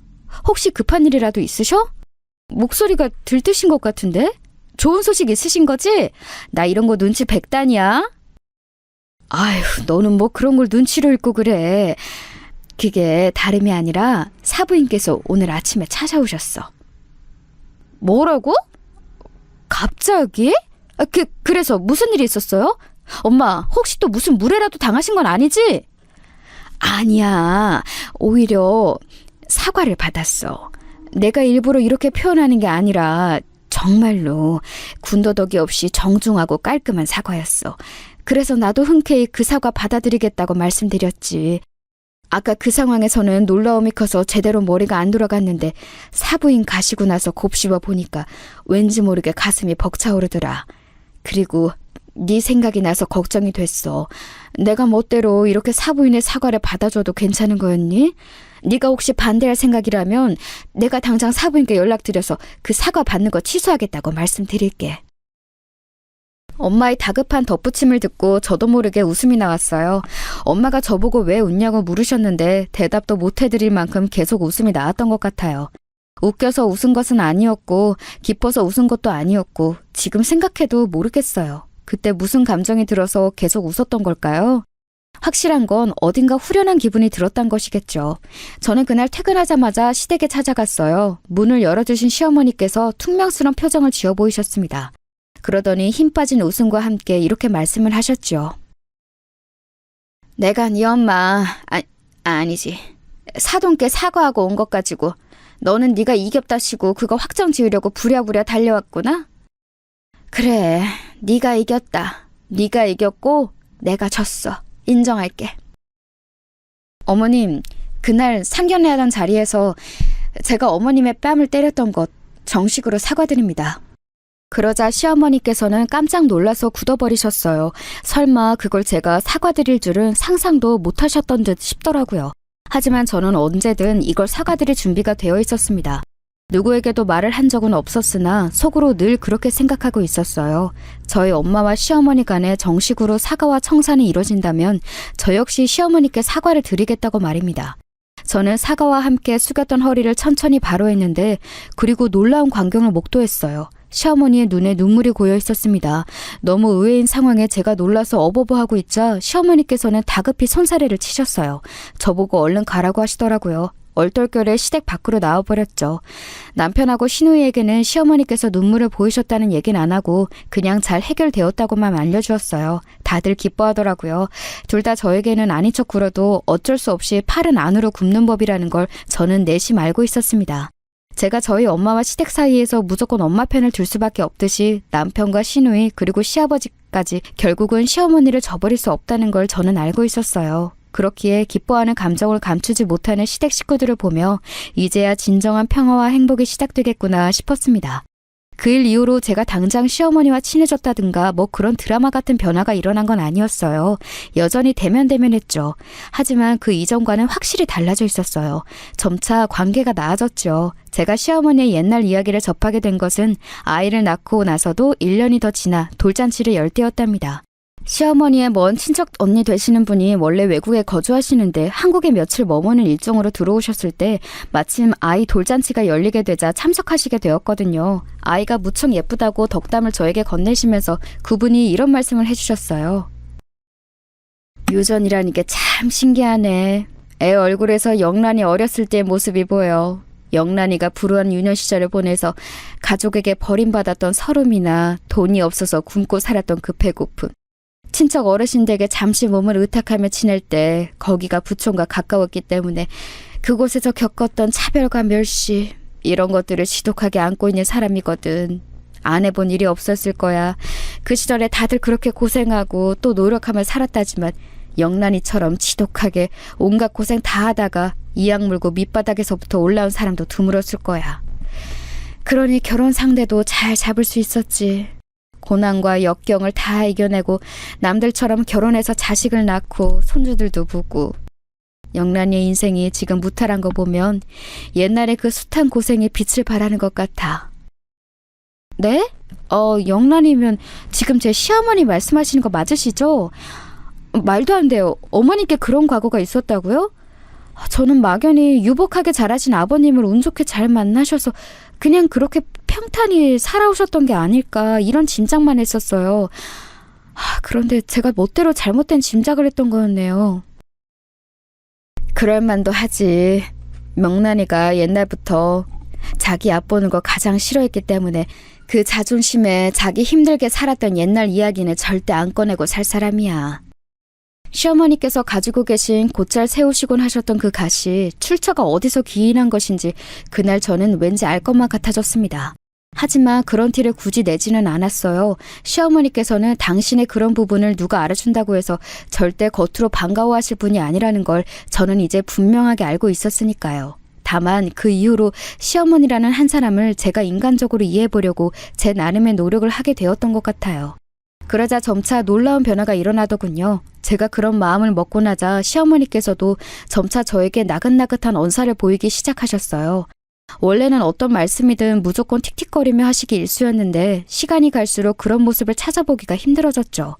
혹시 급한 일이라도 있으셔? 목소리가 들뜨신 것 같은데? 좋은 소식 있으신 거지? 나 이런 거 눈치 백단이야. 아휴, 너는 뭐 그런 걸 눈치로 읽고 그래. 그게 다름이 아니라 사부인께서 오늘 아침에 찾아오셨어. 뭐라고? 갑자기? 그래서 무슨 일이 있었어요? 엄마, 혹시 또 무슨 무례라도 당하신 건 아니지? 아니야. 오히려 사과를 받았어. 내가 일부러 이렇게 표현하는 게 아니라 정말로 군더더기 없이 정중하고 깔끔한 사과였어. 그래서 나도 흔쾌히 그 사과 받아들이겠다고 말씀드렸지. 아까 그 상황에서는 놀라움이 커서 제대로 머리가 안 돌아갔는데 사부인 가시고 나서 곱씹어 보니까 왠지 모르게 가슴이 벅차오르더라. 그리고 네 생각이 나서 걱정이 됐어. 내가 멋대로 이렇게 사부인의 사과를 받아줘도 괜찮은 거였니? 네가 혹시 반대할 생각이라면 내가 당장 사부인께 연락드려서 그 사과 받는 거 취소하겠다고 말씀드릴게. 엄마의 다급한 덧붙임을 듣고 저도 모르게 웃음이 나왔어요. 엄마가 저보고 왜 웃냐고 물으셨는데 대답도 못 해드릴 만큼 계속 웃음이 나왔던 것 같아요. 웃겨서 웃은 것은 아니었고 기뻐서 웃은 것도 아니었고 지금 생각해도 모르겠어요. 그때 무슨 감정이 들어서 계속 웃었던 걸까요? 확실한 건 어딘가 후련한 기분이 들었단 것이겠죠. 저는 그날 퇴근하자마자 시댁에 찾아갔어요. 문을 열어주신 시어머니께서 퉁명스러운 표정을 지어 보이셨습니다. 그러더니 힘 빠진 웃음과 함께 이렇게 말씀을 하셨죠. 내가 네 엄마, 아니지. 사돈께 사과하고 온 것 가지고 너는 네가 이겼다시고 그거 확정 지으려고 부랴부랴 달려왔구나? 그래, 네가 이겼다. 네가 이겼고 내가 졌어. 인정할게. 어머님, 그날 상견례하던 자리에서 제가 어머님의 뺨을 때렸던 것 정식으로 사과드립니다. 그러자 시어머니께서는 깜짝 놀라서 굳어버리셨어요. 설마 그걸 제가 사과드릴 줄은 상상도 못하셨던 듯 싶더라고요. 하지만 저는 언제든 이걸 사과드릴 준비가 되어 있었습니다. 누구에게도 말을 한 적은 없었으나 속으로 늘 그렇게 생각하고 있었어요. 저희 엄마와 시어머니 간에 정식으로 사과와 청산이 이뤄진다면 저 역시 시어머니께 사과를 드리겠다고 말입니다. 저는 사과와 함께 숙였던 허리를 천천히 바로했는데 그리고 놀라운 광경을 목도했어요. 시어머니의 눈에 눈물이 고여 있었습니다. 너무 의외인 상황에 제가 놀라서 어버버하고 있자 시어머니께서는 다급히 손사래를 치셨어요. 저보고 얼른 가라고 하시더라고요. 얼떨결에 시댁 밖으로 나와버렸죠. 남편하고 시누이에게는 시어머니께서 눈물을 보이셨다는 얘기는 안 하고 그냥 잘 해결되었다고만 알려주었어요. 다들 기뻐하더라고요. 둘 다 저에게는 아닌 척 굴어도 어쩔 수 없이 팔은 안으로 굽는 법이라는 걸 저는 내심 알고 있었습니다. 제가 저희 엄마와 시댁 사이에서 무조건 엄마 편을 들 수밖에 없듯이 남편과 시누이 그리고 시아버지까지 결국은 시어머니를 저버릴 수 없다는 걸 저는 알고 있었어요. 그렇기에 기뻐하는 감정을 감추지 못하는 시댁 식구들을 보며 이제야 진정한 평화와 행복이 시작되겠구나 싶었습니다. 그 일 이후로 제가 당장 시어머니와 친해졌다든가 뭐 그런 드라마 같은 변화가 일어난 건 아니었어요. 여전히 대면대면했죠. 하지만 그 이전과는 확실히 달라져 있었어요. 점차 관계가 나아졌죠. 제가 시어머니의 옛날 이야기를 접하게 된 것은 아이를 낳고 나서도 1년이 더 지나 돌잔치를 열 때였답니다. 시어머니의 먼 친척 언니 되시는 분이 원래 외국에 거주하시는데 한국에 며칠 머무는 일정으로 들어오셨을 때 마침 아이 돌잔치가 열리게 되자 참석하시게 되었거든요. 아이가 무척 예쁘다고 덕담을 저에게 건네시면서 그분이 이런 말씀을 해주셨어요. 유전이라는 게 참 신기하네. 애 얼굴에서 영란이 어렸을 때의 모습이 보여. 영란이가 불우한 유년 시절을 보내서 가족에게 버림받았던 서름이나 돈이 없어서 굶고 살았던 그 배고픔. 친척 어르신들에게 잠시 몸을 의탁하며 지낼 때 거기가 부촌과 가까웠기 때문에 그곳에서 겪었던 차별과 멸시 이런 것들을 지독하게 안고 있는 사람이거든. 안 해본 일이 없었을 거야. 그 시절에 다들 그렇게 고생하고 또 노력하며 살았다지만 영란이처럼 지독하게 온갖 고생 다 하다가 이악 물고 밑바닥에서부터 올라온 사람도 드물었을 거야. 그러니 결혼 상대도 잘 잡을 수 있었지. 고난과 역경을 다 이겨내고 남들처럼 결혼해서 자식을 낳고 손주들도 보고. 영란이의 인생이 지금 무탈한 거 보면 옛날에 그 숱한 고생에 빛을 발하는 것 같아. 네? 영란이면 지금 제 시어머니 말씀하시는 거 맞으시죠? 말도 안 돼요. 어머니께 그런 과거가 있었다고요? 저는 막연히 유복하게 자라신 아버님을 운 좋게 잘 만나셔서 그냥 그렇게 평탄히 살아오셨던 게 아닐까 이런 짐작만 했었어요. 그런데 제가 멋대로 잘못된 짐작을 했던 거였네요. 그럴 만도 하지. 명란이가 옛날부터 자기 얕보는 거 가장 싫어했기 때문에 그 자존심에 자기 힘들게 살았던 옛날 이야기는 절대 안 꺼내고 살 사람이야. 시어머니께서 가지고 계신 곧잘 세우시곤 하셨던 그 가시, 출처가 어디서 기인한 것인지 그날 저는 왠지 알 것만 같아졌습니다. 하지만 그런 티를 굳이 내지는 않았어요. 시어머니께서는 당신의 그런 부분을 누가 알아준다고 해서 절대 겉으로 반가워하실 분이 아니라는 걸 저는 이제 분명하게 알고 있었으니까요. 다만 그 이후로 시어머니라는 한 사람을 제가 인간적으로 이해해보려고 제 나름의 노력을 하게 되었던 것 같아요. 그러자 점차 놀라운 변화가 일어나더군요. 제가 그런 마음을 먹고 나자 시어머니께서도 점차 저에게 나긋나긋한 언사를 보이기 시작하셨어요. 원래는 어떤 말씀이든 무조건 틱틱거리며 하시기 일쑤였는데 시간이 갈수록 그런 모습을 찾아보기가 힘들어졌죠.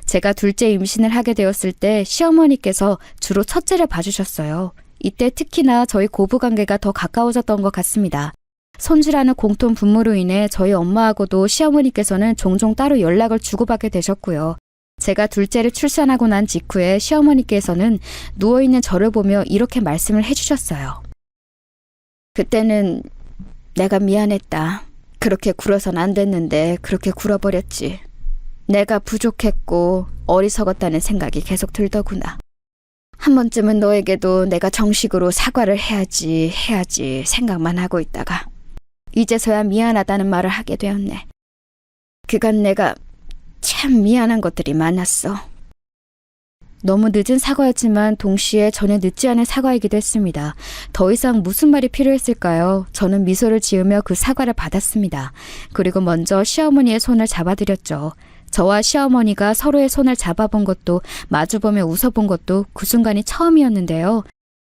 제가 둘째 임신을 하게 되었을 때 시어머니께서 주로 첫째를 봐주셨어요. 이때 특히나 저희 고부관계가 더 가까워졌던 것 같습니다. 손주라는 공통 분모로 인해 저희 엄마하고도 시어머니께서는 종종 따로 연락을 주고받게 되셨고요. 제가 둘째를 출산하고 난 직후에 시어머니께서는 누워있는 저를 보며 이렇게 말씀을 해주셨어요. 그때는 내가 미안했다. 그렇게 굴어선 안 됐는데 그렇게 굴어버렸지. 내가 부족했고 어리석었다는 생각이 계속 들더구나. 한 번쯤은 너에게도 내가 정식으로 사과를 해야지 생각만 하고 있다가 이제서야 미안하다는 말을 하게 되었네. 그간 내가 참 미안한 것들이 많았어. 너무 늦은 사과였지만 동시에 전혀 늦지 않은 사과이기도 했습니다. 더 이상 무슨 말이 필요했을까요? 저는 미소를 지으며 그 사과를 받았습니다. 그리고 먼저 시어머니의 손을 잡아드렸죠. 저와 시어머니가 서로의 손을 잡아본 것도 마주보며 웃어본 것도 그 순간이 처음이었는데요.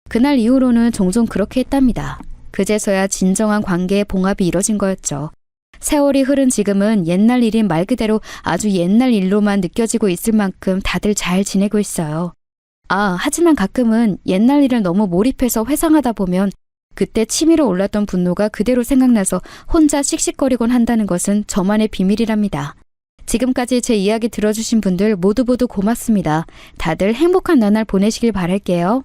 그날 이후로는 종종 그렇게 했답니다. 그제서야 진정한 관계의 봉합이 이뤄진 거였죠. 세월이 흐른 지금은 옛날 일인 말 그대로 아주 옛날 일로만 느껴지고 있을 만큼 다들 잘 지내고 있어요. 하지만 가끔은 옛날 일을 너무 몰입해서 회상하다 보면 그때 치밀어 올랐던 분노가 그대로 생각나서 혼자 씩씩거리곤 한다는 것은 저만의 비밀이랍니다. 지금까지 제 이야기 들어주신 분들 모두 고맙습니다. 다들 행복한 나날 보내시길 바랄게요.